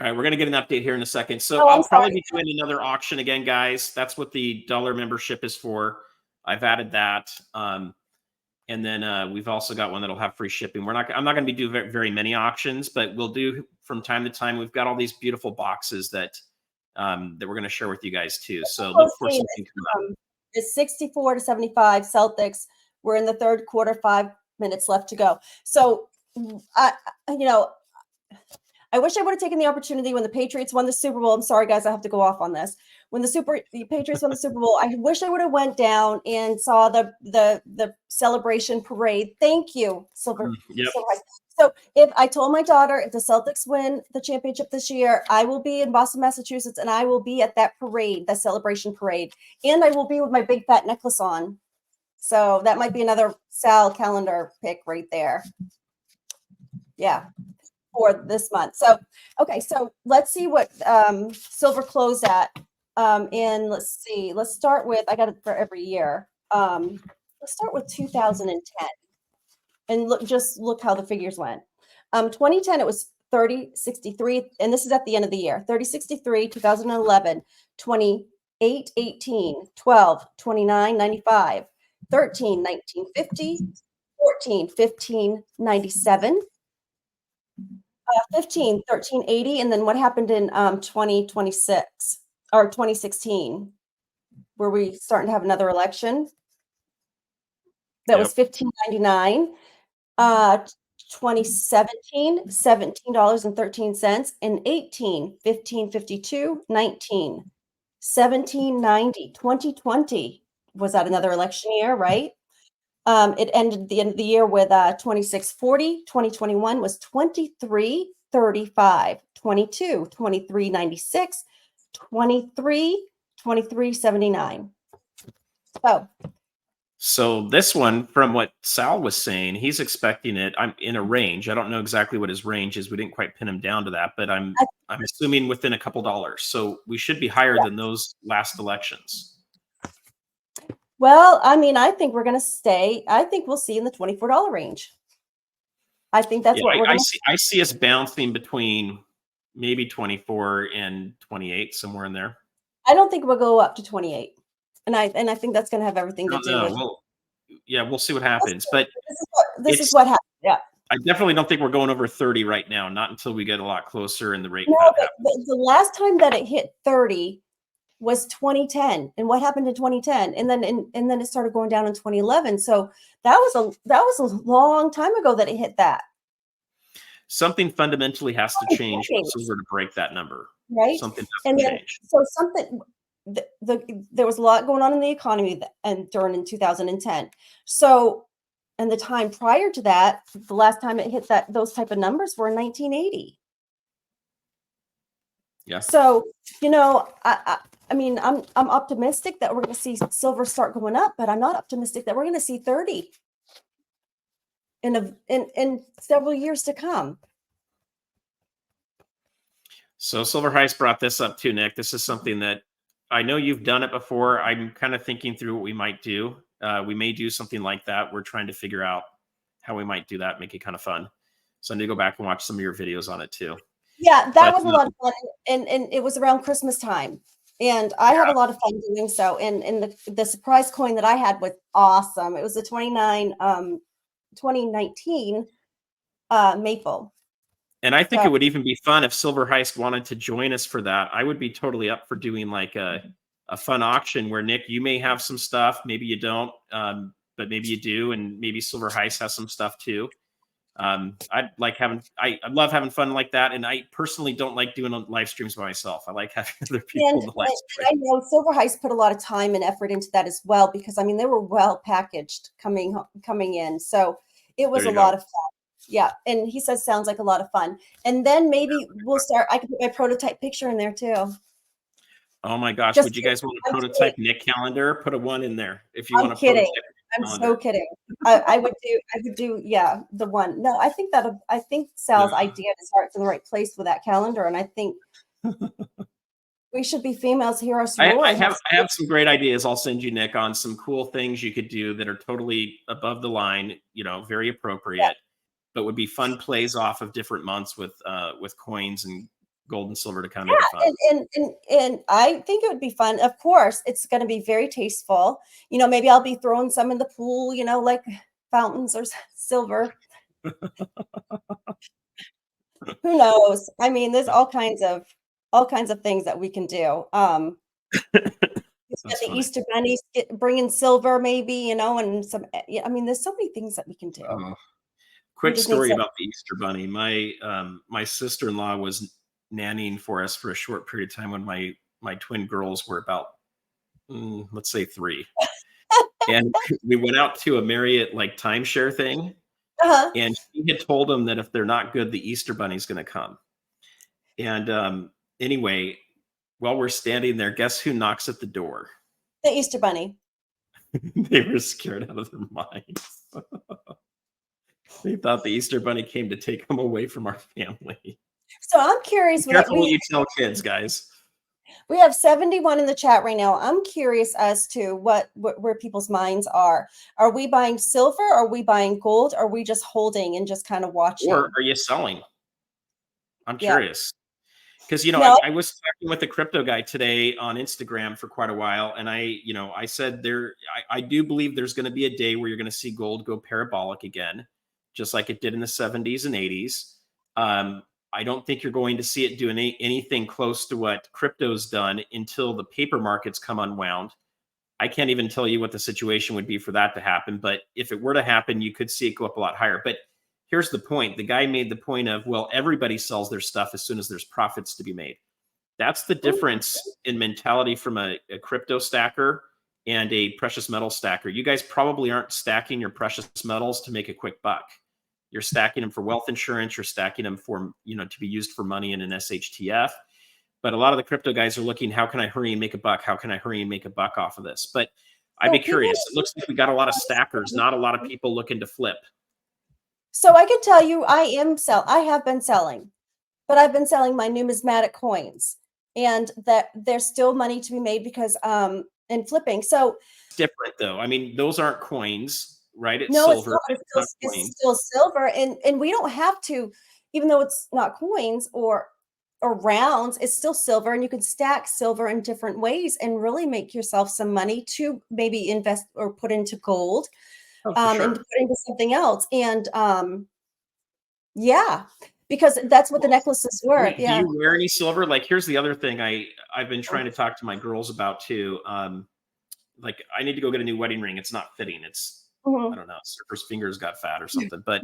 All right, we're going to get an update here in a second. So I'll probably be doing another auction again, guys. That's what the $1 membership is for. I've added that. And then we've also got one that'll have free shipping. I'm not going to be doing very many auctions, but we'll do from time to time. We've got all these beautiful boxes that we're going to share with you guys too. So look for something coming up. It's 64-75 Celtics. We're in the third quarter, 5 minutes left to go. So, I wish I would have taken the opportunity when the Patriots won the Super Bowl. I'm sorry, guys, I have to go off on this. When the Patriots won the Super Bowl, I wish I would have went down and saw the celebration parade. Thank you, Silver. Yep. So if I told my daughter, if the Celtics win the championship this year, I will be in Boston, Massachusetts, and I will be at that parade, that celebration parade, and I will be with my big fat necklace on. So that might be another Sal calendar pick right there. Yeah. For this month. So, okay. So let's see what Silver closed at. And let's see, let's start with, I got it for every year. Let's start with 2010 and look how the figures went. 2010, it was 30.63. And this is at the end of the year, 30.63, 2011, 28.18, 12, 29.95, 13, 19.50, 14, 15.97, 15, 13.80, and then what happened in 2026 or 2016, where we starting to have another election? That was 15.99. 2017, $17.13, and 18, 15.52, 19, 17.90. 2020 was that another election year, right? It ended the end of the year with 26.40. 2021 was 23.35. 22, 23.96, 23, 23.79. So this one, from what Sal was saying, he's expecting it. I'm in a range. I don't know exactly what his range is. We didn't quite pin him down to that, but I'm assuming within a couple dollars. So we should be higher than those last elections. Well, I mean, I think we're going to stay. I think we'll see in the $24 range. I think that's what we're going to see. I see us bouncing between maybe 24 and 28, somewhere in there. I don't think we'll go up to 28. And I think that's going to have everything to do with. Well, yeah, we'll see what happens. But this is what happened. Yeah. I definitely don't think we're going over 30 right now. Not until we get a lot closer and the rate. No, but the last time that it hit 30 was 2010. And what happened in 2010? And then it started going down in 2011. So that was a long time ago that it hit that. Something fundamentally has to change for silver to break that number. Right. Something has to change. So there was a lot going on in the economy during in 2010. So, and the time prior to that, the last time it hit those type of numbers were in 1980. Yeah. So, you know, I mean, I'm optimistic that we're going to see silver start going up, but I'm not optimistic that we're going to see 30 in several years to come. So Silver Heist brought this up too, Nick. This is something that I know you've done it before. I'm kind of thinking through what we might do. We may do something like that. We're trying to figure out how we might do that, make it kind of fun. So I need to go back and watch some of your videos on it too. Yeah, that was a lot of fun. And it was around Christmas time. And I had a lot of fun doing so. And the surprise coin that I had was awesome. It was the 2019 maple. And I think it would even be fun if Silver Heist wanted to join us for that. I would be totally up for doing like a fun auction where, Nick, you may have some stuff, maybe you don't, but maybe you do, and maybe Silver Heist has some stuff too. I love having fun like that, and I personally don't like doing live streams by myself. I like having other people in the live stream. I know Silver Heist put a lot of time and effort into that as well, because I mean they were well packaged coming in, so it was a lot of fun. Yeah, and he says sounds like a lot of fun. And then maybe we'll start. I could put my prototype picture in there too. Oh my gosh! Would you guys want a prototype Nick calendar? Put a 1 in there if you want. I'm kidding. I'm so kidding. I would do. Yeah, the 1. No, I think Sal's idea to start in the right place with that calendar, and I think we should be females heroes. I have some great ideas. I'll send you, Nick, on some cool things you could do that are totally above the line. You know, very appropriate. Yeah. But would be fun plays off of different months with coins and gold and silver to kind of make it fun. And I think it would be fun. Of course, it's going to be very tasteful. You know, maybe I'll be throwing some in the pool, you know, like fountains or silver. Who knows? I mean, there's all kinds of things that we can do. The Easter bunnies bring in silver, maybe, you know, and some. I mean, there's so many things that we can do. Quick story about the Easter bunny. My sister-in-law was nannying for us for a short period of time when my twin girls were about, let's say 3. And we went out to a Marriott like timeshare thing. And she had told them that if they're not good, the Easter bunny's going to come. And anyway, while we're standing there, guess who knocks at the door? The Easter bunny. They were scared out of their minds. They thought the Easter bunny came to take them away from our family. So I'm curious. Careful what you tell kids, guys. We have 71 in the chat right now. I'm curious as to where people's minds are. Are we buying silver? Are we buying gold? Or are we just holding and just kind of watching? Or are you selling? I'm curious. Because, you know, I was talking with a crypto guy today on Instagram for quite a while. And I said I do believe there's going to be a day where you're going to see gold go parabolic again, just like it did in the 70s and 80s. I don't think you're going to see it do anything close to what crypto's done until the paper markets come unwound. I can't even tell you what the situation would be for that to happen. But if it were to happen, you could see it go up a lot higher. But here's the point. The guy made the point of, well, everybody sells their stuff as soon as there's profits to be made. That's the difference in mentality from a crypto stacker and a precious metal stacker. You guys probably aren't stacking your precious metals to make a quick buck. You're stacking them for wealth insurance. You're stacking them for, to be used for money in an SHTF. But a lot of the crypto guys are looking, how can I hurry and make a buck? How can I hurry and make a buck off of this? But I'd be curious. It looks like we got a lot of stackers, not a lot of people looking to flip. So I can tell you, I have been selling, but I've been selling my numismatic coins, and that there's still money to be made because in flipping. So it's different though. I mean, those aren't coins, right? It's no, silver. it's still silver, and we don't have to, even though it's not coins or rounds, it's still silver, and you can stack silver in different ways and really make yourself some money to maybe invest or put into gold. And put into something else. And yeah, because that's what the necklaces were. Do you wear any silver? Like, here's the other thing I've been trying to talk to my girls about too. Like, I need to go get a new wedding ring. It's not fitting. It's I don't know, Surfer's fingers got fat or something. But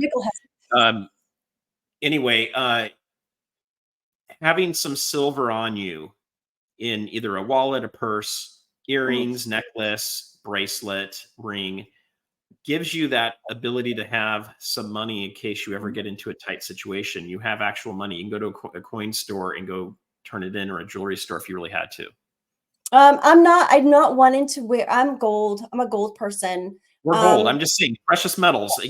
anyway, having some silver on you in either a wallet, a purse, earrings, necklace, bracelet, ring, gives you that ability to have some money in case you ever get into a tight situation. You have actual money. You can go to a coin store and go turn it in, or a jewelry store if you really had to. I'm not wanting to wear, I'm gold. I'm a gold person. We're gold. I'm just saying precious metals. I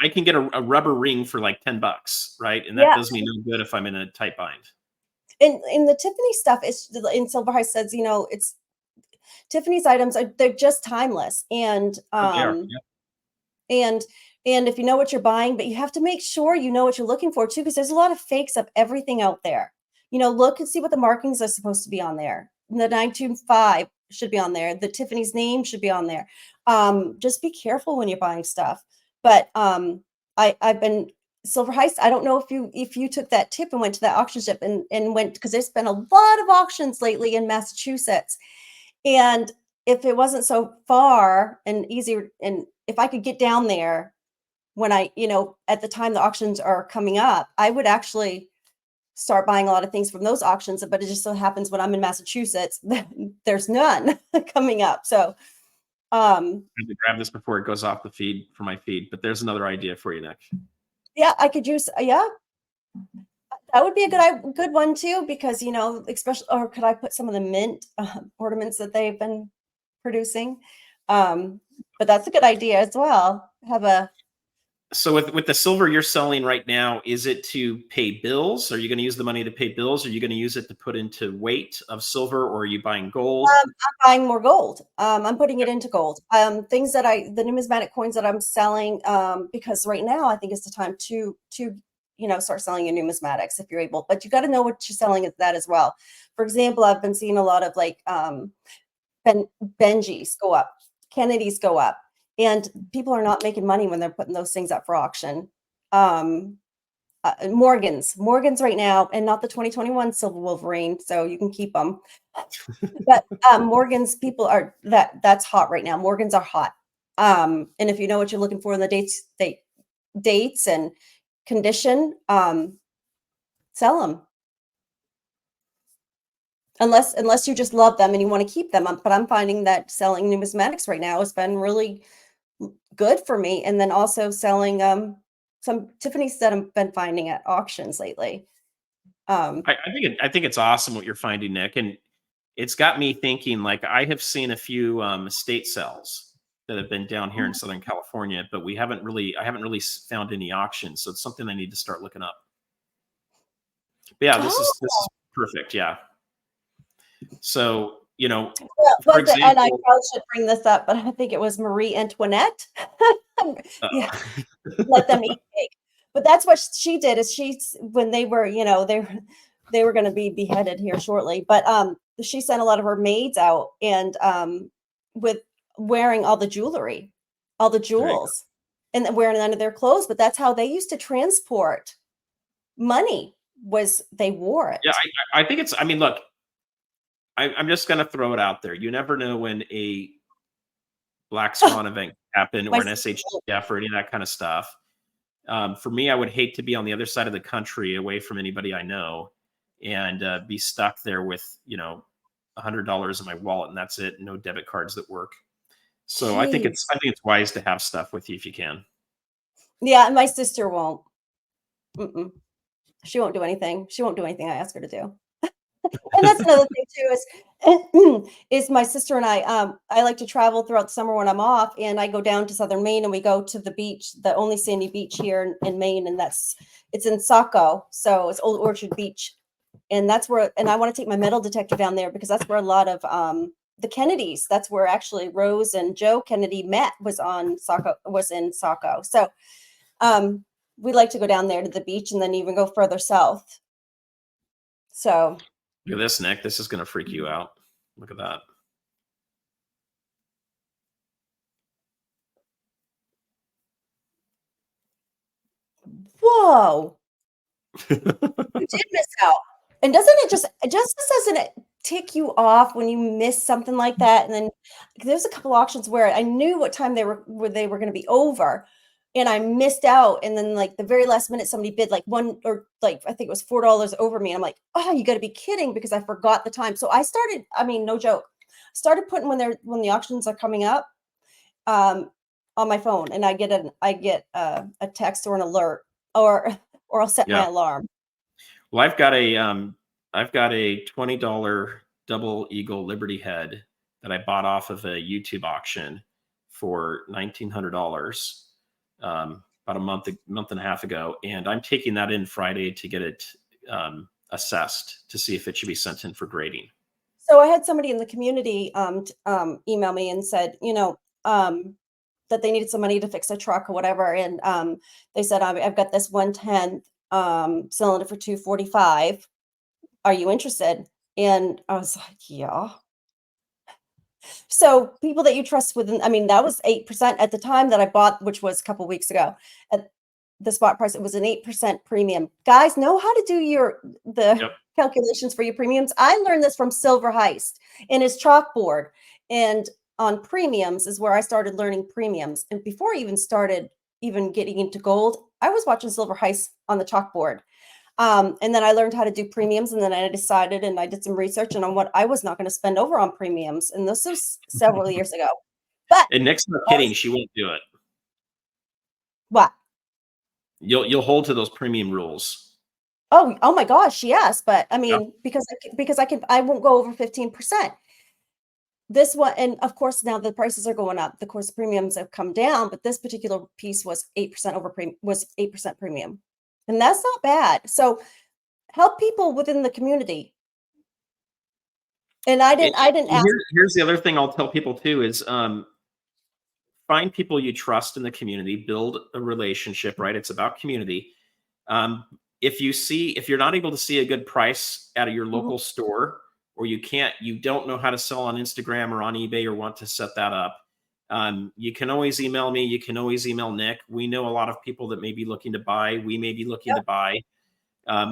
can get a rubber ring for like $10, right? And that does me no good if I'm in a tight bind. In the Tiffany stuff, it's in Silver High says, it's Tiffany's items they're just timeless. And and if you know what you're buying, but you have to make sure you know what you're looking for too, because there's a lot of fakes of everything out there. Look and see what the markings are supposed to be on there. The 925 should be on there. The Tiffany's name should be on there. Just be careful when you're buying stuff. But I've been Silver Heist. I don't know if you took that tip and went to that auction ship and went, because there's been a lot of auctions lately in Massachusetts. And if it wasn't so far and easier, and if I could get down there when at the time the auctions are coming up, I would actually start buying a lot of things from those auctions. But it just so happens when I'm in Massachusetts, there's none coming up. So I have to grab this before it goes off the feed for my feed, but there's another idea for you, Nick. Yeah, I could use, that would be a good one too, because, especially, or could I put some of the mint ornaments that they've been producing? But that's a good idea as well. So with the silver you're selling right now, is it to pay bills? Are you going to use the money to pay bills? Are you going to use it to put into weight of silver, or are you buying gold? I'm buying more gold. I'm putting it into gold. Things that the numismatic coins that I'm selling, because right now I think it's the time to start selling your numismatics if you're able. But you got to know what you're selling at that as well. For example, I've been seeing a lot of like Benjis go up, Kennedys go up. And people are not making money when they're putting those things up for auction. Morgans right now, and not the 2021 Silver Wolverine, so you can keep them. But Morgans, people are that's hot right now. Morgans are hot. And if you know what you're looking for in the dates and condition, sell them. Unless you just love them and you want to keep them. But I'm finding that selling numismatics right now has been really good for me. And then also selling some Tiffany's that I've been finding at auctions lately. I think it's awesome what you're finding, Nick, and it's got me thinking. Like, I have seen a few estate sales that have been down here in Southern California, but I haven't really found any auctions. So it's something I need to start looking up. But yeah, this is perfect. Yeah. So, for example, and I probably should bring this up, but I think it was Marie Antoinette. Yeah, let them eat cake. But that's what she did. Is when they were, they were going to be beheaded here shortly. But she sent a lot of her maids out and with wearing all the jewelry, all the jewels, and wearing none of their clothes. But that's how they used to transport money. Was they wore it? Yeah, I think it's. I mean, look. I'm just going to throw it out there. You never know when a black swan event happen, or an SHTF, or any of that kind of stuff. For me, I would hate to be on the other side of the country, away from anybody I know, and be stuck there with $100 in my wallet, and that's it. No debit cards that work. So I think it's wise to have stuff with you if you can. Yeah, my sister won't. Mm-mm. She won't do anything. She won't do anything I ask her to do. And that's another thing too is my sister and I like to travel throughout the summer when I'm off, and I go down to southern Maine and we go to the beach, the only sandy beach here in Maine, and it's in Saco, so it's Old Orchard Beach, and that's where, and I want to take my metal detector down there because that's where a lot of the Kennedys, that's where actually Rose and Joe Kennedy met, was in Saco. So we like to go down there to the beach and then even go further south. So Look at this, Nick. This is going to freak you out. Look at that. whoa. You did miss out. And doesn't it tick you off when you miss something like that? And then there's a couple auctions where I knew what time they were going to be over, and I missed out. And then like the very last minute, somebody bid like one, or like I think it was $4 over me. And I'm like, oh, you got to be kidding, because I forgot the time. So I started, I mean, no joke, started putting when the auctions are coming up on my phone, and I get a text or an alert, or I'll set my alarm. Well, I've got a $20 double eagle Liberty head that I bought off of a YouTube auction for $1,900 about a month and a half ago, and I'm taking that in Friday to get it assessed to see if it should be sent in for grading. So I had somebody in the community email me and said, that they needed some money to fix a truck or whatever, and they said, I've got this 110 cylinder for $245. Are you interested? And I was like, yeah. So people that you trust within, I mean, that was 8% at the time that I bought, which was a couple weeks ago. At the spot price, it was an 8% premium. Guys, know how to do the calculations for your premiums. I learned this from Silver Heist in his chalkboard, and on premiums is where I started learning premiums. And before I even started getting into gold, I was watching Silver Heist on the chalkboard. And then I learned how to do premiums, and then I decided, and I did some research on what I was not going to spend over on premiums. And this was several years ago. But and Nick's not kidding; she won't do it. What? You'll hold to those premium rules. Oh my gosh, yes. But I mean, because I won't go over 15%. This one, and of course now the prices are going up. Of course, premiums have come down, but this particular piece was 8% premium. And that's not bad. So help people within the community. And I didn't ask. Here's the other thing I'll tell people too is find people you trust in the community, build a relationship, right? It's about community. If you're not able to see a good price out of your local store, or you don't know how to sell on Instagram or on eBay, or want to set that up, you can always email me. You can always email Nick. We know a lot of people that may be looking to buy. We may be looking to buy.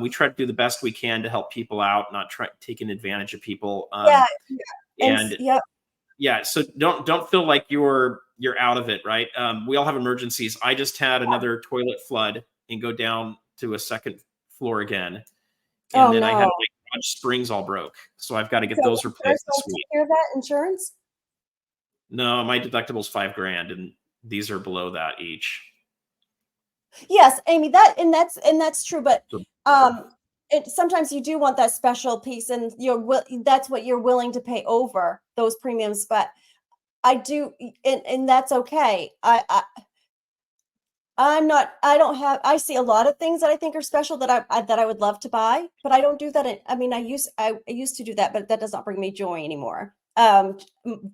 We try to do the best we can to help people out, not taking advantage of people. So don't feel like you're out of it, right? We all have emergencies. I just had another toilet flood and go down to a second floor again, and then I had my garage springs all broke, so I've got to get those replaced this week. Take care of that insurance? No, my deductible's $5,000, and these are below that each. Yes, Amy, that's true, but sometimes you do want that special piece, and that's what you're willing to pay over those premiums. But I do, and that's okay. I see a lot of things that I think are special that I would love to buy, but I don't do that. I used to do that, but that does not bring me joy anymore.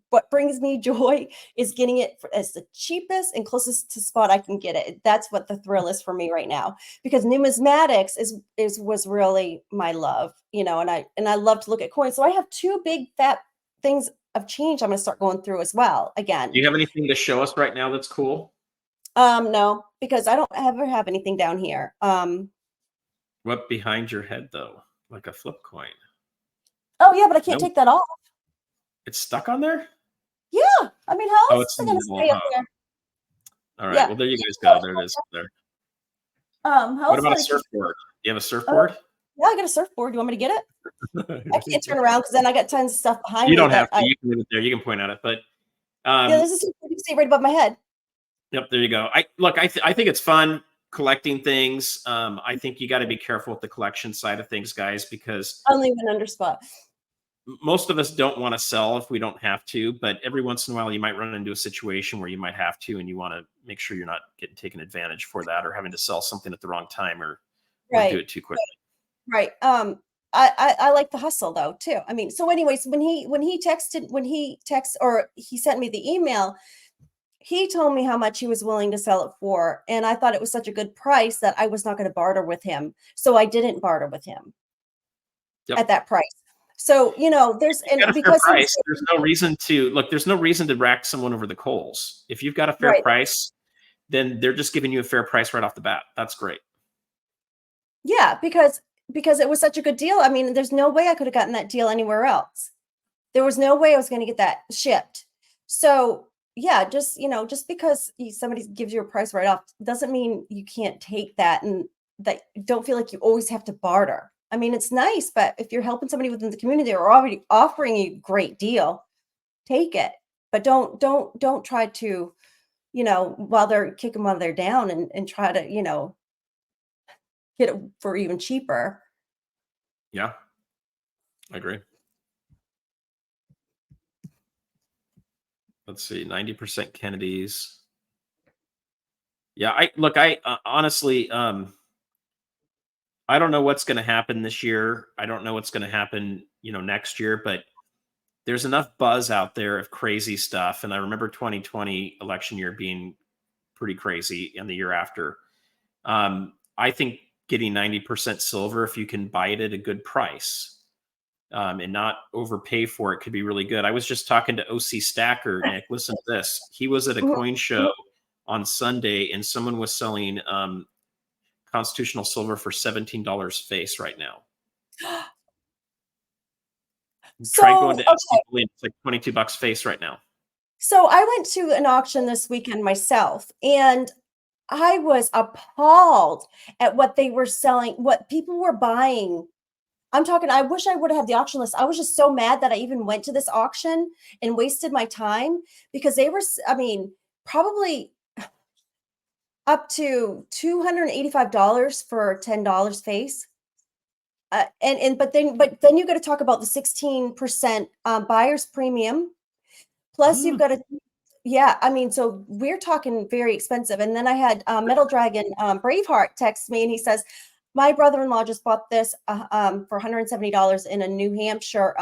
What brings me joy is getting it as the cheapest and closest to spot I can get it. That's what the thrill is for me right now, because numismatics was really my love, and I love to look at coins. So I have two big fat things of change I'm going to start going through as well. Again, do you have anything to show us right now that's cool? No, because I don't ever have anything down here. What behind your head though? Like a flip coin? Oh yeah, but I can't take that off. It's stuck on there? Yeah. I mean, how else is it going to stay up there? All right. Yeah. Well, there you guys go. There it is. There. What about a surfboard? Do you have a surfboard? Yeah, I got a surfboard. Do you want me to get it? I can't turn around because then I got tons of stuff behind me. You don't have to. You can leave it there. You can point at it. But this is right above my head. Yep, there you go. I think it's fun collecting things. I think you got to be careful with the collection side of things, guys, because Only when under spot. most of us don't want to sell if we don't have to, but every once in a while you might run into a situation where you might have to, and you want to make sure you're not getting taken advantage for that, or having to sell something at the wrong time, or do Right. it too quickly. Right. I like the hustle though too. I mean, so anyways, when he sent me the email, he told me how much he was willing to sell it for, and I thought it was such a good price that I was not going to barter with him. So I didn't barter with him at that price. So, there's, and because price, there's no reason to rack someone over the coals. If you've got a fair price, then they're just giving you a fair price right off the bat. That's great. Yeah, because it was such a good deal. I mean, there's no way I could have gotten that deal anywhere else. There was no way I was going to get that shipped. So yeah, just because somebody gives you a price right off doesn't mean you can't take that, and that don't feel like you always have to barter. I mean, it's nice, but if you're helping somebody within the community or already offering you a great deal, take it. But don't try to, while they're kicking while they're down, and try to, get it for even cheaper. Yeah, I agree. Let's see, 90% Kennedys. Yeah, I honestly, I don't know what's going to happen this year. I don't know what's going to happen, next year, but there's enough buzz out there of crazy stuff. And I remember 2020 election year being pretty crazy, and the year after. I think getting 90% silver, if you can buy it at a good price, and not overpay for it, could be really good. I was just talking to OC Stacker, Nick. Listen to this. He was at a coin show on Sunday, and someone was selling constitutional silver for $17 face right now. Try going to SC Bullion. It's like $22 face right now. So I went to an auction this weekend myself, and I was appalled at what they were selling, what people were buying. I'm talking, I wish I would have had the auction list. I was just so mad that I even went to this auction and wasted my time, because they were, I mean, probably up to $285 for $10 face. But then you got to talk about the 16% buyer's premium. Plus you've got to, yeah, I mean, so we're talking very expensive. And then I had Metal Dragon Braveheart text me, and he says, my brother-in-law just bought this for $170 in a New Hampshire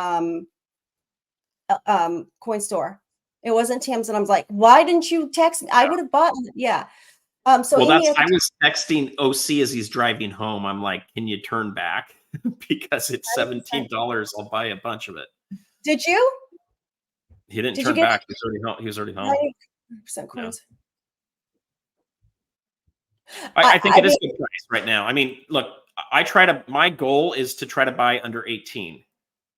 coin store. It wasn't Tim's, and I was like, why didn't you text me? I would have bought it. Yeah. So well, I was texting OC as he's driving home. I'm like, can you turn back? Because it's $17. I'll buy a bunch of it. Did you? He didn't turn back. He was already home. 90% coins. Yeah. I think it is a good price right now. I mean, look, my goal is to try to buy under 18.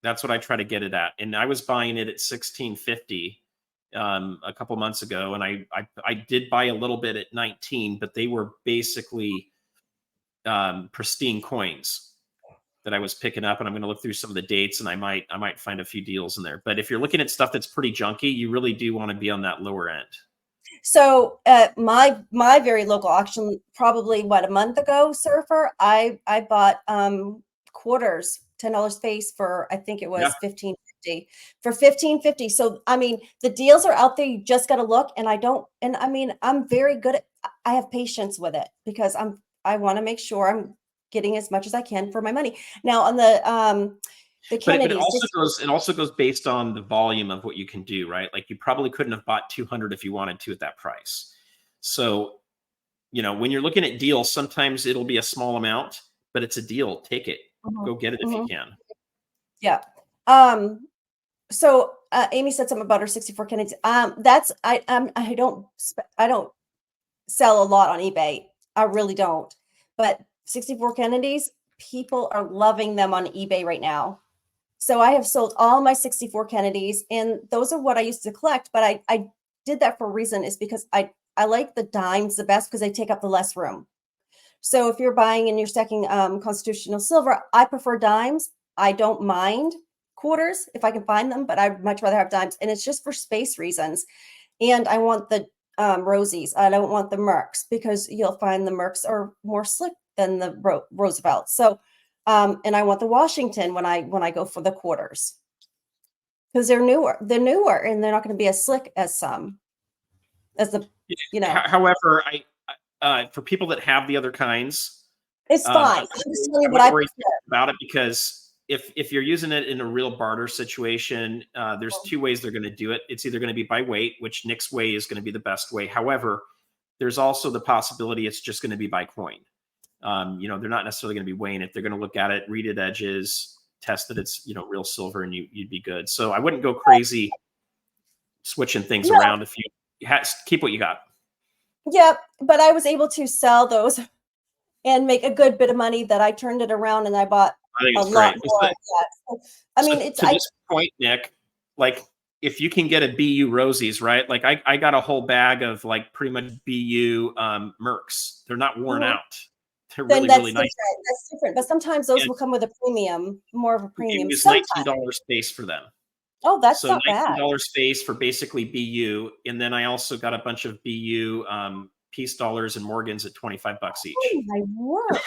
That's what I try to get it at. And I was buying it at 1650 a couple months ago. And I did buy a little bit at 19, but they were basically pristine coins that I was picking up, and I'm going to look through some of the dates, and I might find a few deals in there. But if you're looking at stuff that's pretty junky, you really do want to be on that lower end. So my very local auction, probably a month ago, Surfer, I bought quarters, $10 face for, I think it was $15.50 for $15.50. So I mean, the deals are out there. You just got to look. And I mean, I'm very good at, I have patience with it, because I want to make sure I'm getting as much as I can for my money. Now on the Kennedys, but it also goes based on the volume of what you can do, right? Like, you probably couldn't have bought 200 if you wanted to at that price. So, when you're looking at deals, sometimes it'll be a small amount, but it's a deal. Take it. Go get it if you can. Yeah. So Amy said something about her 64 Kennedys. I don't sell a lot on eBay. I really don't. But 64 Kennedys, people are loving them on eBay right now. So I have sold all my 64 Kennedys, and those are what I used to collect. But I did that for a reason, is because I like the dimes the best, because they take up the less room. So if you're buying and you're stacking constitutional silver, I prefer dimes. I don't mind quarters if I can find them, but I'd much rather have dimes. And it's just for space reasons. And I want Rosies. I don't want the Mercs because you'll find the Mercs are more slick than the Roosevelt. So, and I want the Washington when I go for the quarters because they're newer, and they're not going to be as slick as the, you know, However, for people that have the other kinds, it's I fine. I'm just telling you what wouldn't I worry prefer. about it, because if you're using it in a real barter situation, there's two ways they're going to do it. It's either going to be by weight, which Nick's way is going to be the best way. However, there's also the possibility it's just going to be by coin. You know, they're not necessarily going to be weighing it. They're going to look at it, read it edges, test that it's, you know, real silver, and you'd be good. So I wouldn't go crazy switching things No. around. If you keep what you got. Yeah, but I was able to sell those and make a good bit of money that I turned it around and I bought I think a it's lot great. more. Yeah. So, I mean, So it's to this point, Nick, like if you can get a BU Rosies, right? Like I got a whole bag of like pretty much BU Mercs. They're not worn out. They're then really, that's really nice. different. That's different. But sometimes those And will come with a premium, more of a premium. it was Sometimes. $19 space for them. Oh, that's So not bad. $19 space for basically BU. And then I also got a bunch of BU Peace dollars and Morgans at $25 each. Oh my word.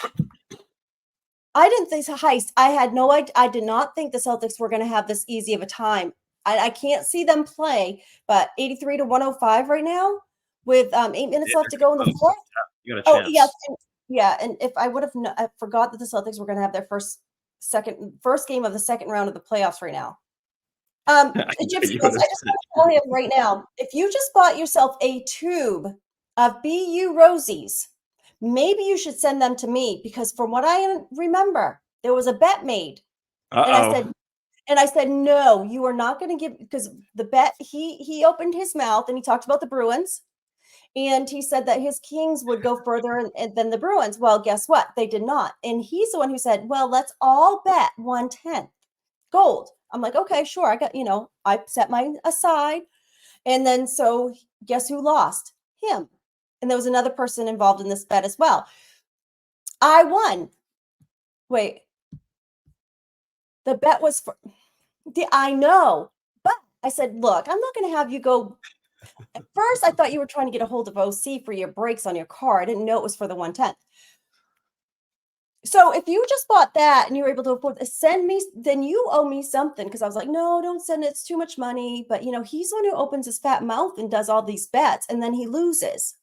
I didn't think so. Heist. I had no idea. I did not think the Celtics were going to have this easy of a time. I can't see them play, but 83 to 105 right now with 8 minutes left to go in the fourth. You got a chance. Oh, yes. Yeah. And if I would have, I forgot that the Celtics were going to have their first game of the second round of the playoffs right now. Gypsy, I just want to tell him right now, if you just bought yourself a tube of BU Rosies, maybe you should send them to me, because from what I remember, there was a bet made. And I said, no, you are not going to give, because the bet, he opened his mouth and he talked about the Bruins. And he said that his Kings would go further than the Bruins. Well, guess what? They did not. And he's the one who said, well, let's all bet 1/10 gold. I'm like, okay, sure. I got, I set mine aside. And then, so guess who lost? Him. And there was another person involved in this bet as well. I won. Wait. The bet was for, I know. But I said, look, I'm not going to have you go. At first, I thought you were trying to get a hold of OC for your brakes on your car. I didn't know it was for the 1/10. So if you just bought that and you were able to afford to send me, then you owe me something. Because I was like, no, don't send it. It's too much money. But, he's the one who opens his fat mouth and does all these bets, and then he loses.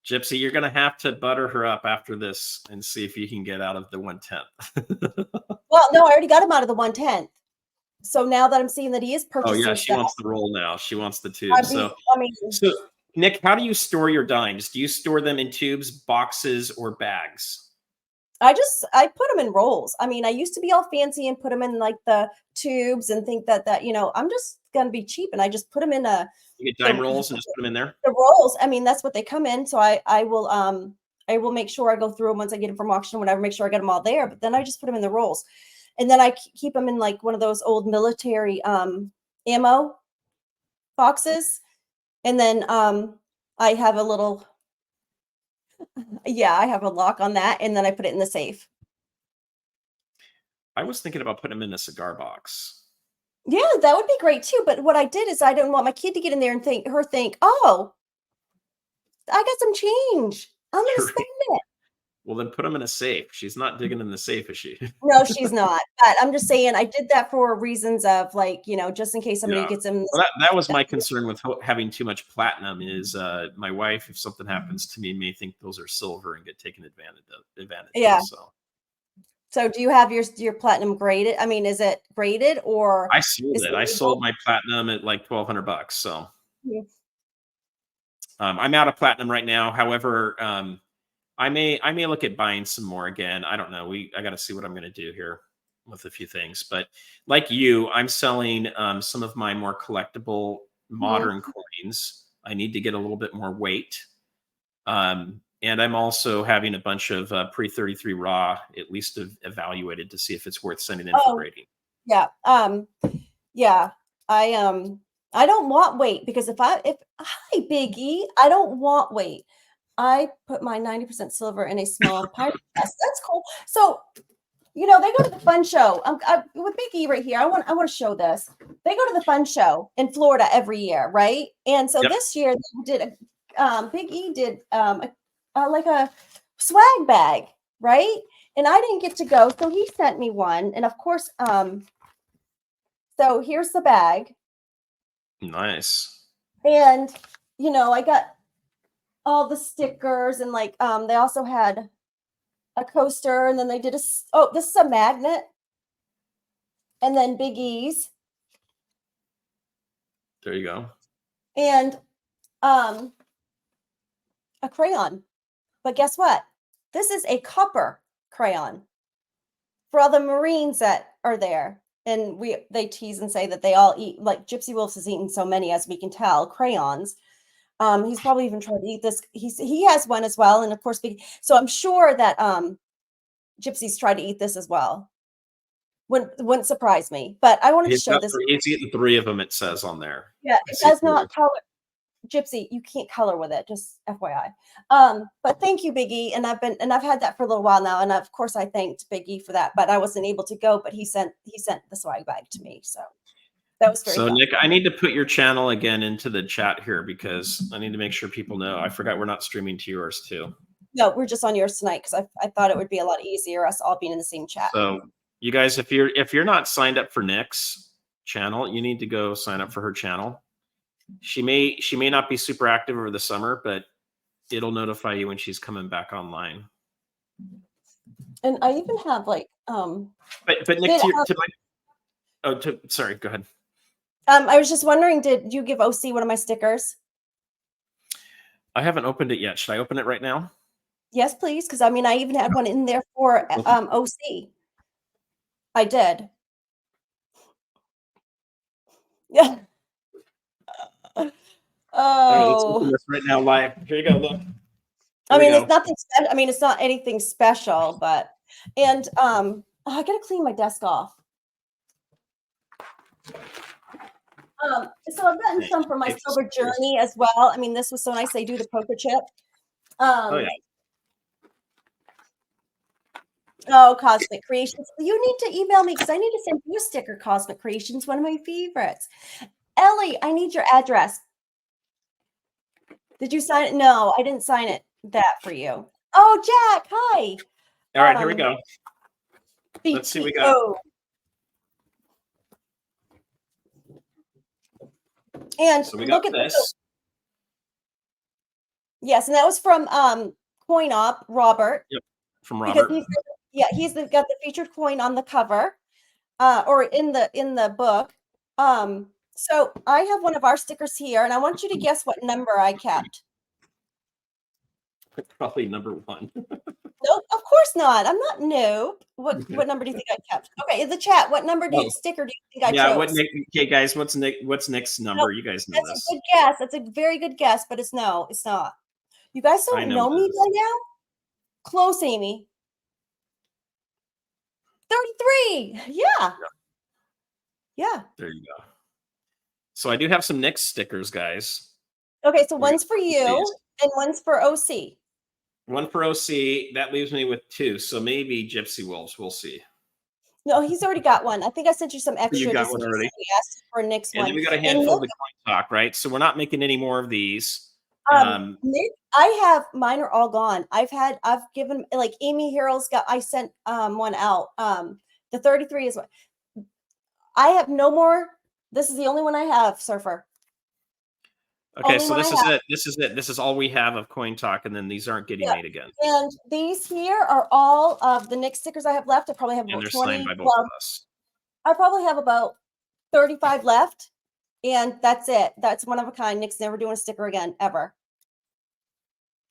Gypsy, you're going to have to butter her up after this and see if you can get out of the 1/10. Well, no, I already got him out of the 1/10. So now that I'm seeing that he is purchasing, oh yeah, she wants the roll now. She wants the tube. So Nick, how do you store your dimes? Do you store them in tubes, boxes, or bags? I put them in rolls. I mean, I used to be all fancy and put them in like the tubes and think that I'm just going to be cheap, and I just put them in you get dime rolls and just put them in there. The rolls. I mean, that's what they come in. So I will make sure I go through them once I get them from auction, whatever, make sure I get them all there. But then I just put them in the rolls, and then I keep them in like one of those old military ammo boxes. And then I have a little, I have a lock on that, and then I put it in the safe. I was thinking about putting them in a cigar box. Yeah, that would be great too. But what I did is I didn't want my kid to get in there and think, oh, I got some change. I'm going to spend it. Well, then put them in a safe. She's not digging in the safe, is she? No, she's not. But I'm just saying I did that for reasons of just in case somebody gets them. Well, that was my concern with having too much platinum is my wife, if something happens to me, may think those are silver and get taken advantage of. Yeah. So do you have your platinum graded? I mean, is it graded or? I sold it. I sold my platinum at like $1,200. So I'm out of platinum right now. However, I may look at buying some more again. I don't know. I got to see what I'm going to do here with a few things. But like you, I'm selling some of my more collectible modern coins. I need to get a little bit more weight. And I'm also having a bunch of pre-33 raw, at least evaluated to see if it's worth sending in for grading. Yeah. Yeah. I don't want weight, because hi, Big E, I don't want weight. I put my 90% silver in a small pirate chest. That's cool. So, they go to the fun show. With Big E right here, I want to show this. They go to the fun show in Florida every year, right? And so this year they did Big E did like a swag bag, right? And I didn't get to go, so he sent me one. And of course, so here's the bag. Nice. And I got all the stickers, and like they also had a coaster, and then they did this is a magnet, and then Big E's, There you go. and a crayon. But guess what? This is a copper crayon for all the Marines that are there. And they tease and say that they all eat, like Gypsy Wolves has eaten so many, as we can tell, crayons. He's probably even tried to eat this. He has one as well. And of course, so I'm sure that Gypsy's tried to eat this as well. Wouldn't surprise me. But I wanted to show this. He's eaten 3 of them, it says on there. Yeah, it does not color. Gypsy, you can't color with it, just FYI. But thank you, Biggie. And I've had that for a little while now. And of course I thanked Biggie for that, but I wasn't able to go, but he sent the swag bag to me. So that was very fun. Nick, I need to put your channel again into the chat here because I need to make sure people know. I forgot we're not streaming to yours too. No, we're just on yours tonight because I thought it would be a lot easier us all being in the same chat. So you guys, if you're not signed up for Nick's channel, you need to go sign up for her channel. She may not be super active over the summer, but it'll notify you when she's coming back online. And I even have like But Nick, sorry, go ahead. I was just wondering, did you give OC one of my stickers? I haven't opened it yet. Should I open it right now? Yes, please, because I even had one in there for OC. I did. Yeah. Let's open this right now live. Here you go. Look. It's nothing special. It's not anything special, but I gotta clean my desk off. So I've gotten some for my silver journey as well. This was so nice. They do the poker chip. Oh yeah. Oh, Cosmic Creations. You need to email me because I need to send you a sticker, Cosmic Creations, one of my favorites. Ellie, I need your address. Did you sign it? No, I didn't sign it that for you. Oh, Jack, hi. All right, here we go. Let's see what we got. And so we got this. Yes, and that was from Coin Op, Robert. Yep, from Robert. He's got the featured coin on the cover, or in the book. So I have one of our stickers here, and I want you to guess what number I kept. Probably number 1. Nope, of course not. I'm not noob. What number do you think I kept? Okay, in the chat, what number sticker do you think I chose? Okay, guys, what's Nick's number? You guys know that's a good guess. That's a very good guess, but it's not. You guys don't know me by now? Close, Amy. 33. Yeah. There you go. So I do have some Nick stickers, guys. Okay, so one's for you and one's for OC. One for OC. That leaves me with 2. So maybe Gypsy Wolves. We'll see. No, he's already got one. I think I sent you some extra. You got one already. Yes, for Nick's one. And then we got a handful of the Coin Talk, right? So we're not making any more of these. Nick, I have mine are all gone. I've given, like Amy Harrell's got. I sent one out. The 33 is what I have. No more. This is the only one I have, Surfer. Okay, so this is it. This is all we have of Coin Talk, and then these aren't getting made again. And these here are all of the Nick stickers I have left. I probably have about 20. Signed by both of us. I probably have about 35 left, and that's it. That's one of a kind. Nick's never doing a sticker again, ever.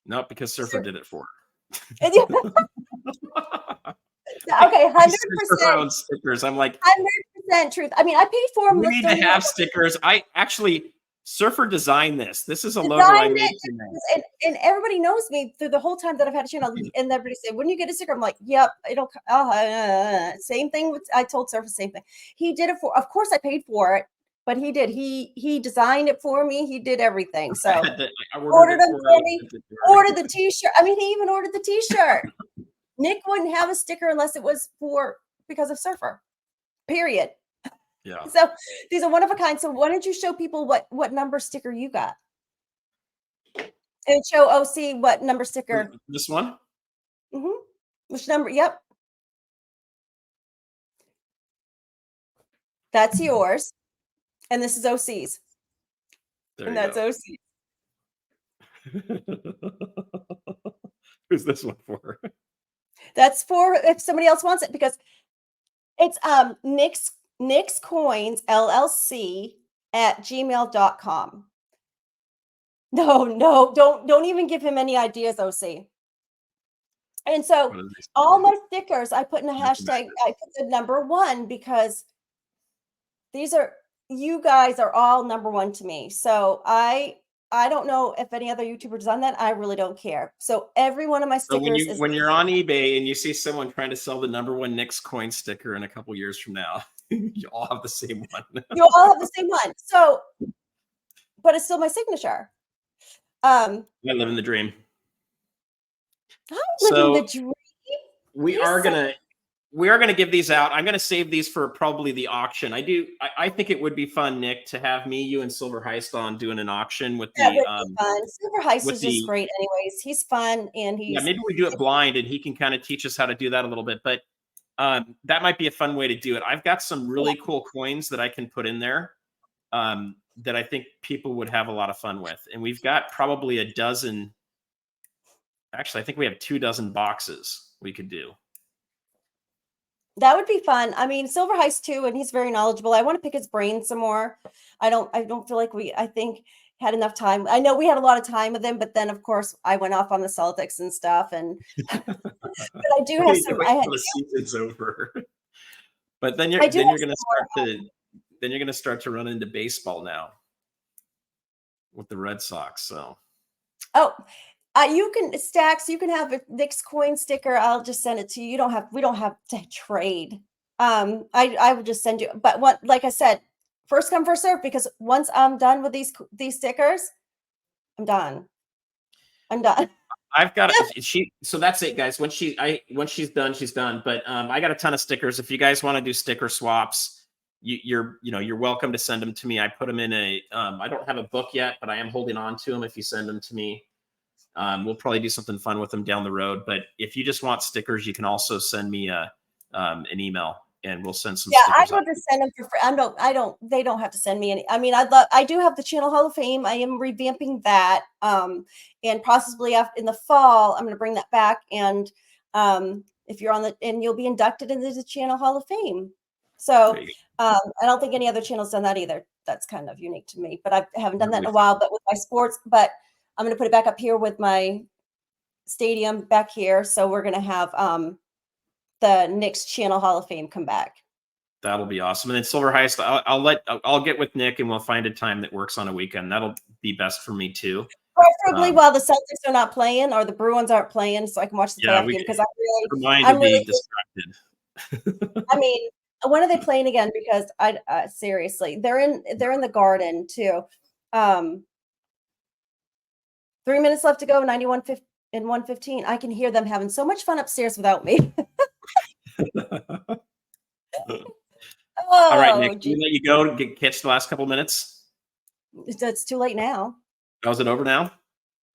No, because Surfer did it for her. Okay, 100% stickers. I'm like 100% truth. I paid for them. We need to have stickers. Surfer designed this. This is a logo I made. And everybody knows me through the whole time that I've had a channel. And everybody said, "When you get a sticker," I'm like, "Yep, it'll." Same thing. I told Surfer the same thing. He did it for. Of course, I paid for it, but he did. He designed it for me. He did everything. So I ordered them for me. Ordered the T-shirt. He even ordered the T-shirt. Nick wouldn't have a sticker unless it was because of Surfer. Period. Yeah. So these are one of a kind. So why don't you show people what number sticker you got? And show OC what number sticker. This one? Mm-hmm. Which number? Yep. That's yours. And this is OC's. There And you that's go. OC. Who's this one for? That's for if somebody else wants it, because it's Nick's Coins LLC at gmail.com. No, don't even give him any ideas, OC. And so all my stickers, I put in a hashtag, I put the number 1 because you guys are all number 1 to me. So I don't know if any other YouTubers done that. I really don't care. So every one of my stickers when you're on eBay and you see someone trying to sell the number 1 Nick's coin sticker in a couple years from now, you all have the same one. You all have the same one. So, but it's still my signature. I live in the dream. I'm living the dream. We are gonna give these out. I'm gonna save these for probably the auction. I think it would be fun, Nick, to have me, you, and Silver Heist on doing an auction with That the would be fun. Silver Heist is just great anyways. He's fun and he's maybe we do it blind and he can kind of teach us how to do that a little bit. But that might be a fun way to do it. I've got some really cool coins that I can put in there that I think people would have a lot of fun with. And we've got probably a dozen. Actually, I think we have 24 boxes we could do. That would be fun. I mean, Silver Heist too, and he's very knowledgeable. I want to pick his brain some more. I don't feel like I think had enough time. I know we had a lot of time with him, but then of course I went off on the Celtics and stuff. And but I do have some. The season's over. But then you're gonna start to run into baseball now with the Red Sox. So you can Stacks. You can have a Nick's coin sticker. I'll just send it to you. We don't have to trade. I would just send you. But like I said, first come first serve, because once I'm done with these stickers, I'm done. I've got so that's it, guys. When she's done, she's done. But I got a ton of stickers. If you guys want to do sticker swaps, you're welcome to send them to me. I put them in I don't have a book yet, but I am holding on to them. If you send them to me, we'll probably do something fun with them down the road. But if you just want stickers, you can also send me an email and we'll send some. Yeah, I would just send them for free. They don't have to send me any. I mean, I do have the Channel Hall of Fame. I am revamping that. And possibly in the fall, I'm going to bring that back. And if you're and you'll be inducted into the Channel Hall of Fame. So I don't think any other channel's done that either. That's kind of unique to me, but I haven't done that in a while. But with my sports, but I'm going to put it back up here with my stadium back here. So we're going to have the Knicks Channel Hall of Fame come back. That'll be awesome. And then Silver Heist, I'll get with Nick and we'll find a time that works on a weekend. That'll be best for me too. Preferably while the Celtics are not playing or the Bruins aren't playing, so I can watch the playoff game, because I'm really distracted. I mean, when are they playing again? Because seriously, they're in the Garden too. 3 minutes left to go. 91 and 115. I can hear them having so much fun upstairs without me. All right, Nick, can we let you go to catch the last couple minutes? It's too late now. Oh, is it over now?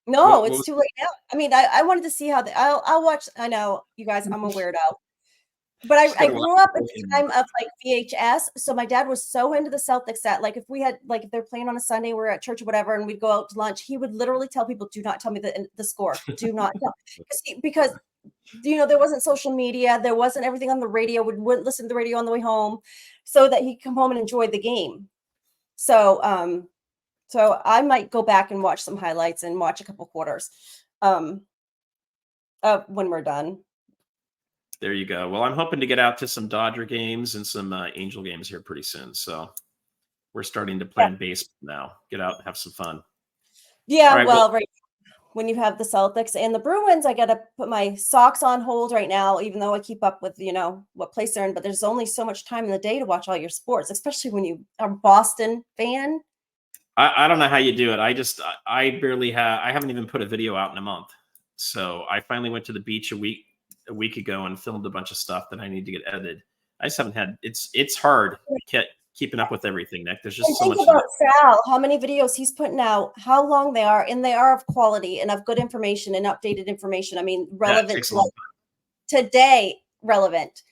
No, it's too late now. I mean, I wanted to see how I'll watch. I know you guys, I'm a weirdo. But I grew up at the time of like VHS. So my dad was so into the Celtics that if they're playing on a Sunday, we're at church or whatever, and we'd go out to lunch, he would literally tell people, do not tell me the score. Do not tell. Because there wasn't social media. There wasn't everything on the radio. Wouldn't listen to the radio on the way home, so that he'd come home and enjoy the game. So, so I might go back and watch some highlights and watch a couple quarters when we're done. There you go. Well, I'm hoping to get out to some Dodger games and some Angel games here pretty soon. So we're starting to plan baseball now. Get out and have some fun. Yeah, right. When you have the Celtics and the Bruins, I got to put my socks on hold right now, even though I keep up with, what place they're in. But there's only so much time in the day to watch all your sports, especially when you are a Boston fan. I don't know how you do it. I haven't even put a video out in a month. So I finally went to the beach a week ago and filmed a bunch of stuff that I need to get edited. I just haven't had, it's hard keeping up with everything, Nick. There's And just so think much. about Sal, how many videos he's putting out, how long they are, and they are of quality and of good information and updated information. I mean, relevant takes a to long like today, relevant.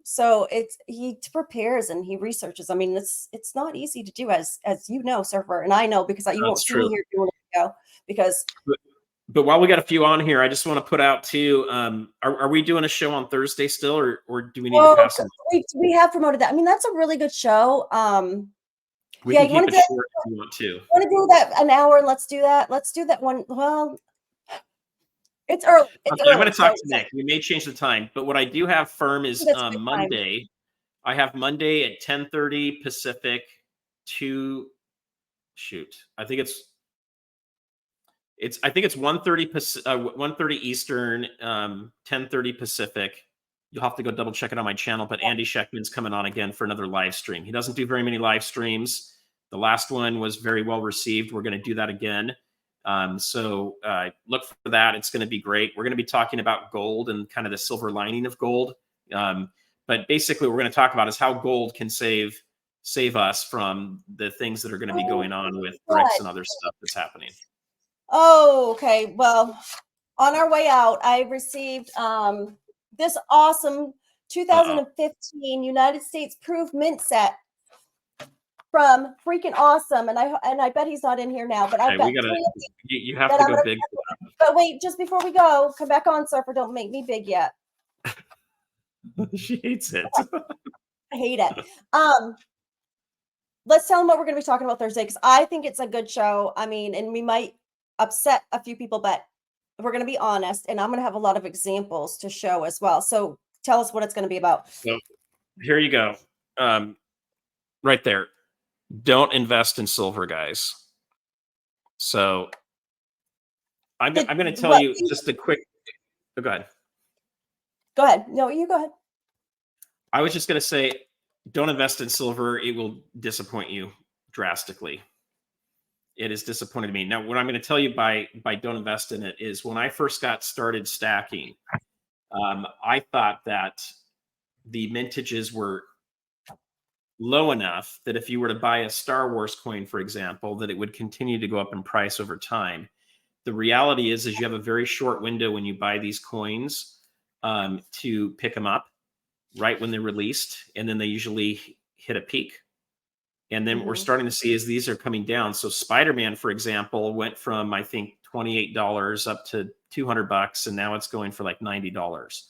So he prepares and he researches. I mean, it's not easy to do, as you know, Surfer, and I know because you won't see me here doing it because. But while we got a few on here, I just want to put out too. Are we doing a show on Thursday still, or do we need to pass them? We have promoted that. I mean, that's a really good show. We yeah, can keep it short if you want to. Want to do that an hour? Let's do that. Let's do that one. Well, it's early. I'm going to talk to Nick. We may change the time, but what I do have firm is Monday. I have Monday at 10:30 Pacific to shoot. I think it's 1:30 1:30 Eastern, 10:30 Pacific. You'll have to go double check it on my channel, but Andy Scheckman's coming on again for another live stream. He doesn't do very many live streams. The last one was very well received. We're going to do that again. So look for that. It's going to be great. We're going to be talking about gold and kind of the silver lining of gold. But basically what we're going to talk about is how gold can save us from the things that are going to be going on with bricks and other stuff that's happening. Oh, okay. Well, on our way out, I received this awesome 2015 United States Proof Mint set from freaking awesome, and I bet he's not in here now, but I've got you have to go big. But wait, just before we go, come back on, Surfer. Don't make me big yet. She hates it. I hate it. Let's tell them what we're going to be talking about Thursday, because I think it's a good show. I mean, and we might upset a few people, but we're going to be honest, and I'm going to have a lot of examples to show as well. So tell us what it's going to be about. So here you go. Right there. Don't invest in silver, guys. So I'm going to tell you just a quick. Oh, go ahead. Go ahead. No, you go ahead. I was just going to say, don't invest in silver. It will disappoint you drastically. It has disappointed me. Now, what I'm going to tell you by don't invest in it is when I first got started stacking, I thought that the mintages were low enough that if you were to buy a Star Wars coin, for example, that it would continue to go up in price over time. The reality is you have a very short window when you buy these coins to pick them up right when they're released, and then they usually hit a peak. And then what we're starting to see is these are coming down. So Spider-Man, for example, went from, I think, $28 up to $200, and now it's going for like $90.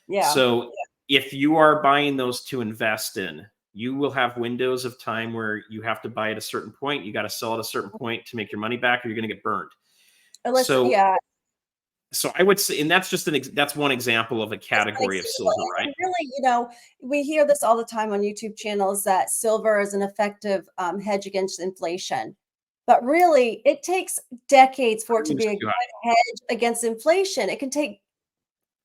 Yeah. So if you are buying those to invest in, you will have windows of time where you have to buy at a certain point. You got to sell at a certain point to make your money back, or you're going to get burned. So I would say, and that's just that's one example of a category of silver, right? Really, we hear this all the time on YouTube channels that silver is an effective hedge against inflation. But really, it takes decades for it to be a good hedge against inflation. It can take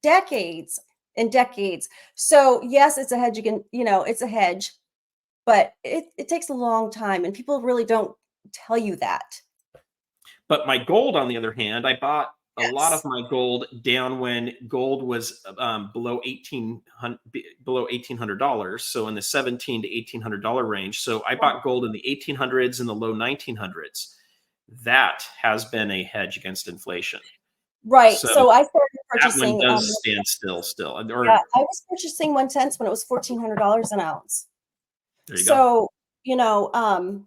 decades and decades. So yes, it's a hedge against, it's a hedge, but it takes a long time, and people really don't tell you that. But my gold, on the other hand, I bought a lot of my gold down when gold was below $1,800, so in the $1,700 to $1,800 range. So I bought gold in the 1800s and the low 1900s. That has been a hedge against inflation. Right. So I started purchasing. That one does stand still. I was purchasing 1/10 when it was $1,400 an ounce. There you go. So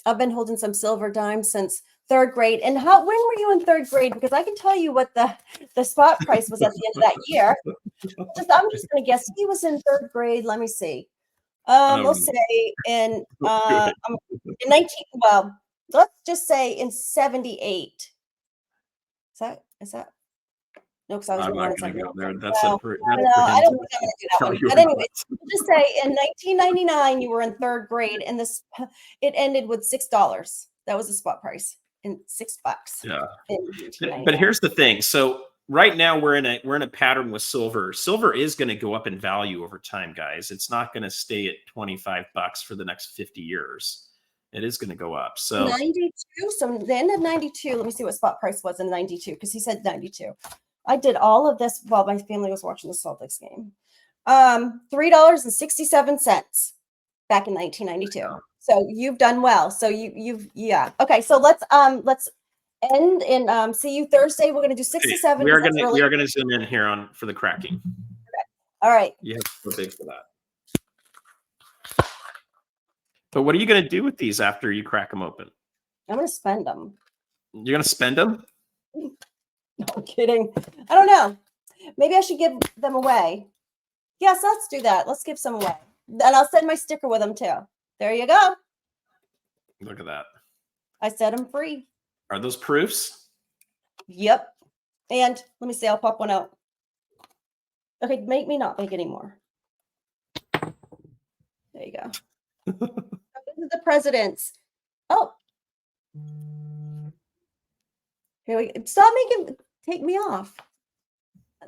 I've been holding some silver dimes since 3rd grade. And when were you in 3rd grade? Because I can tell you what the spot price was at the end of that year. I'm just going to guess. He was in 3rd grade. Let me see. We'll say in 19. Well, let's just say in 78. Is that? No, because I was not going to go there. That's I don't think I'm going to do that one. But anyway, just say in 1999 you were in 3rd grade, and it ended with $6. That was the spot price. In $6. Yeah. But here's the thing. So right now we're in a pattern with silver. Silver is going to go up in value over time, guys. It's not going to stay at $25 for the next 50 years. It is going to go up. So 92. So the end of 92. Let me see what spot price was in 92, because he said 92. I did all of this while my family was watching the Celtics game. $3.67. back in 1992. So you've done well. So yeah. Okay. So let's end and see you Thursday. We're gonna do 6 to 7. We are gonna zoom in here for the cracking. All right. You have to go big for that. But what are you gonna do with these after you crack them open? I'm gonna spend them. You're gonna spend them? No, I'm kidding. I don't know. Maybe I should give them away. Yes, let's do that. Let's give some away. And I'll send my sticker with them too. There you go. Look at that. I set them free. Are those proofs? Yep. And let me see. I'll pop one out. Okay, make me not big anymore. There you go. This is the president's. Oh. Here we go. Stop take me off.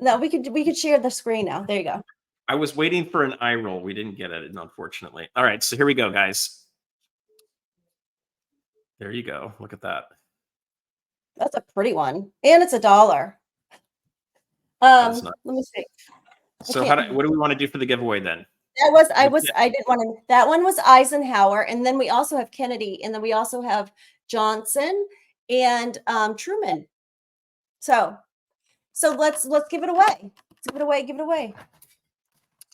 No, we could share the screen now. There you go. I was waiting for an eye roll. We didn't get it, unfortunately. All right, so here we go, guys. There you go. Look at that. That's a pretty one, and it's $1. Let me see. So what do we want to do for the giveaway then? I didn't want to. That one was Eisenhower, and then we also have Kennedy, and then we also have Johnson and Truman. So let's give it away. Give it away. Give it away.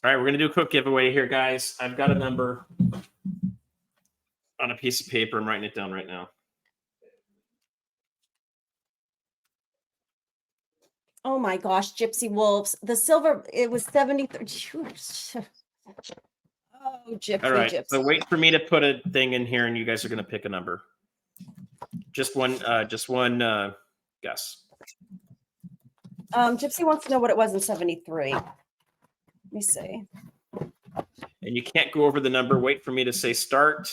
All right, we're gonna do a quick giveaway here, guys. I've got a number on a piece of paper. I'm writing it down right now. Oh my gosh, Gypsy Wolves. The silver, it was 73. Oh, Gypsy. All right, Gypsy. so wait for me to put a thing in here, and you guys are gonna pick a number. Just one guess. Gypsy wants to know what it was in 73. Let me see. And you can't go over the number. Wait for me to say start.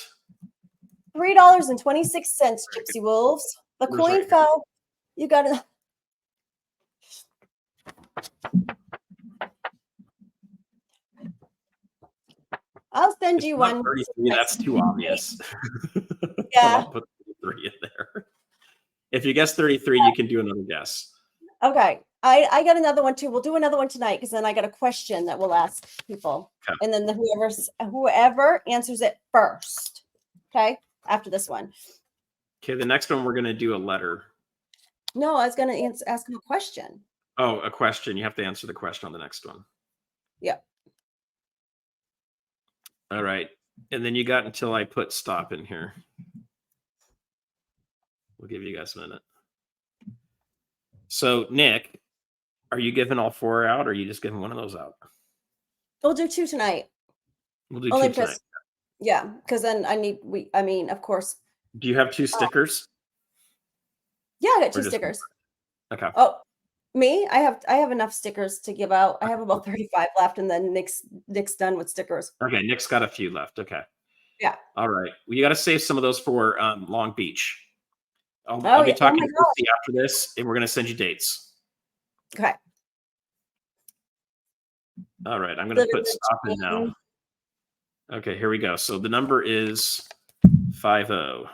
$3.26, Gypsy Wolves. The Where's coin right fell. You got it. I'll send you one. 33, that's too obvious. Yeah. I'll put 33 in there. If you guess 33, you can do another guess. Okay. I got another one too. We'll do another one tonight because then I got a question that we'll ask people. Okay. And then whoever answers it first. Okay. After this one. Okay, the next one we're gonna do a letter. No, I was gonna ask him a question. Oh, a question. You have to answer the question on the next one. Yeah. All right. And then you got until I put stop in here. We'll give you guys a minute. So, Nick, are you giving all 4 out, or are you just giving one of those out? We'll do 2 tonight. We'll do 2 tonight. Yeah, because then of course. Do you have 2 stickers? Yeah, I got 2 stickers. Okay. Oh, me? I have enough stickers to give out. I have about 35 left, and then Nick's done with stickers. Okay, Nick's got a few left. Okay. Yeah. All right. Well, you got to save some of those for Long Beach. I'll be talking to Christy after this, and we're going to send you dates. Okay. All right. I'm going to put stop in now. Okay, here we go. So the number is 50.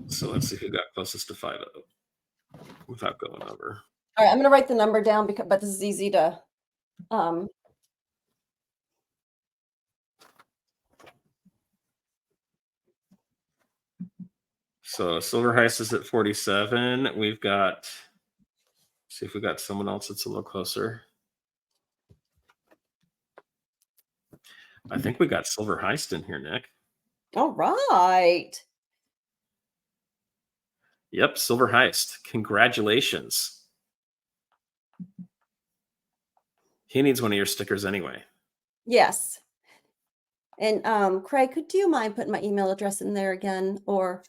So let's see who got closest to 50 without going over. All right, I'm going to write the number down but this is easy to So Silver Heist is at 47. We've got, see if we got someone else that's a little closer. I think we got Silver Heist in here, Nick. All right. Yep, Silver Heist. Congratulations. He needs one of your stickers anyway. Yes. And Craig, do you mind putting my email address in there again? Or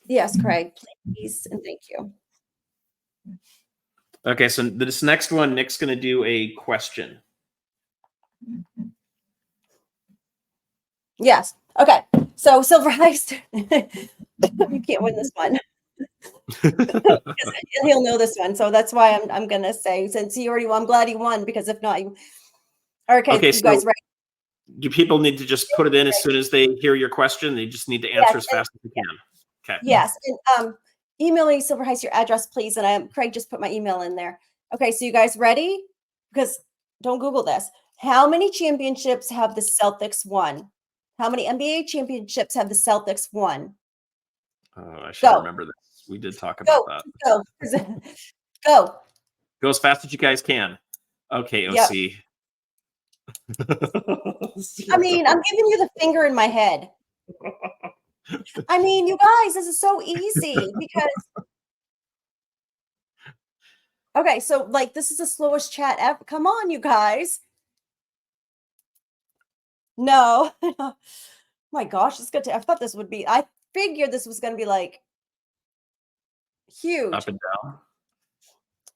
yes, Craig, please, and thank you. Okay, so this next one, Nick's going to do a question. Yes. Okay. So Silver Heist, you can't win this one. He'll know this one, so that's why I'm gonna say, since he already won, I'm glad he won, because if not, okay, you guys ready? Do people need to just put it in as soon as they hear your question? They just need to answer as fast as they can. Okay. Yes, and email me, Silver Heist, your address, please, and Craig just put my email in there. Okay, so you guys ready? Because don't Google this. How many championships have the Celtics won? How many NBA championships have the Celtics won? Oh, I should Go. remember this. We did talk about Go. that. Go. Go. Go as fast as you guys can. Okay, Yep. OC. I mean, I'm giving you the finger in my head. I mean, you guys, this is so easy because okay, so like this is the slowest chat ever. Come on, you guys. No. My gosh, it's good to I thought this would be I figured this was gonna be like huge. Up and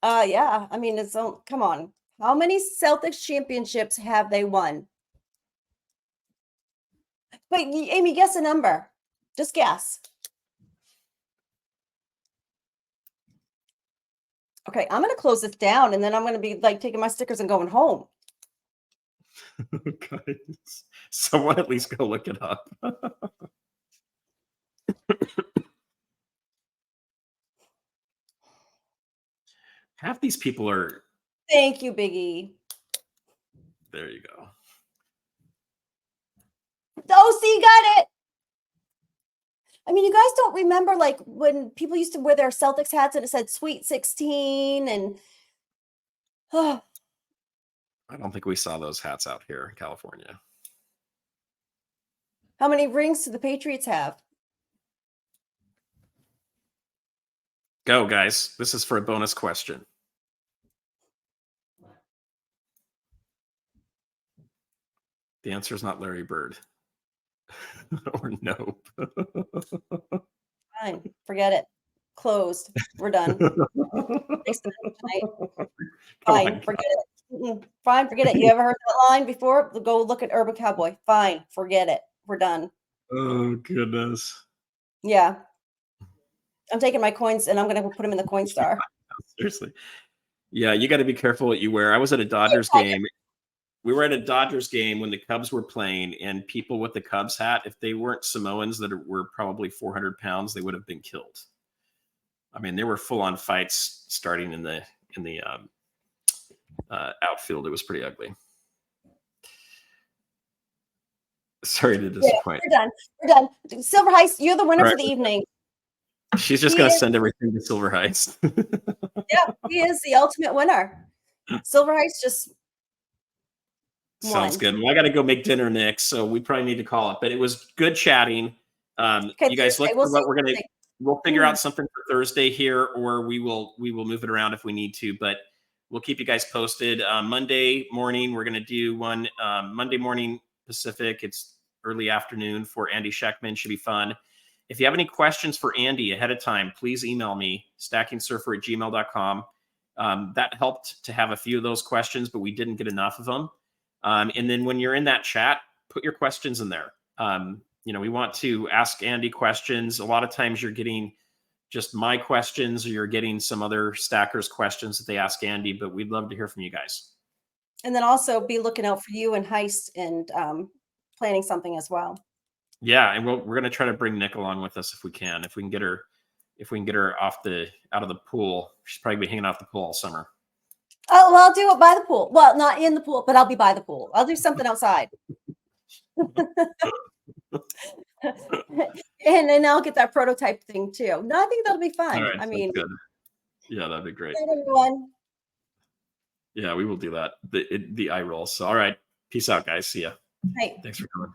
down. Yeah. I mean, it's come on. How many Celtics championships have they won? Wait, Amy, guess a number. Just guess. Okay, I'm gonna close this down and then I'm gonna be like taking my stickers and going home. Guys, someone at least go look it up. Half these people are. Thank you, Biggie. There you go. Oh, see, got it. I mean, you guys don't remember like when people used to wear their Celtics hats and it said Sweet 16 and oh, I don't think we saw those hats out here in California. how many rings do the Patriots have? Go, guys. This is for a bonus question. The answer is not Larry Bird. Or nope. Fine, forget it. Closed. We're done. Thanks so much tonight. Fine, forget it. Fine, forget it. You ever heard that line before? Go look at Urban Cowboy. Fine, forget it. We're done. Oh, goodness. Yeah. I'm taking my coins and I'm going to put them in the coin star. Seriously. Yeah, you got to be careful what you wear. I was at a Dodgers game. We were at a Dodgers game when the Cubs were playing, and people with the Cubs hat, if they weren't Samoans that were probably 400 pounds, they would have been killed. I mean, there were full-on fights starting in the outfield. It was pretty ugly. Sorry to disappoint. Yeah, we're done. Silver Heist, you're the winner for the evening. She's just going to send everything to Silver Heist. Yeah, he is the ultimate winner. Silver Heist just sounds won. good. Well, I got to go make dinner, Nick, so we probably need to call it. But it was good chatting. Okay, you guys look for what we're going to. We'll figure out something for Thursday here, or we will move it around if we need to. But we'll keep you guys posted. Monday morning, we're going to do one. Monday morning Pacific. It's early afternoon for Andy Scheckman. Should be fun. If you have any questions for Andy ahead of time, please email me, stackingsurfer@gmail.com. That helped to have a few of those questions, but we didn't get enough of them. And then when you're in that chat, put your questions in there. We want to ask Andy questions. A lot of times you're getting just my questions or you're getting some other stackers questions that they ask Andy, but we'd love to hear from you guys. And then also be looking out for you and Heist and planning something as well. Yeah, and we're going to try to bring Nick along with us if we can. If we can get her out of the pool, she's probably be hanging off the pool all summer. Oh, well, I'll do it by the pool. Well, not in the pool, but I'll be by the pool. I'll do something outside. and then I'll get that prototype thing too. No, I think that'll be fun. All right, I mean, good. Yeah, that'd be great. Hi, everyone. Yeah, we will do that. The eye roll. So, all right. Peace out, guys. See ya. Hey. Thanks for coming.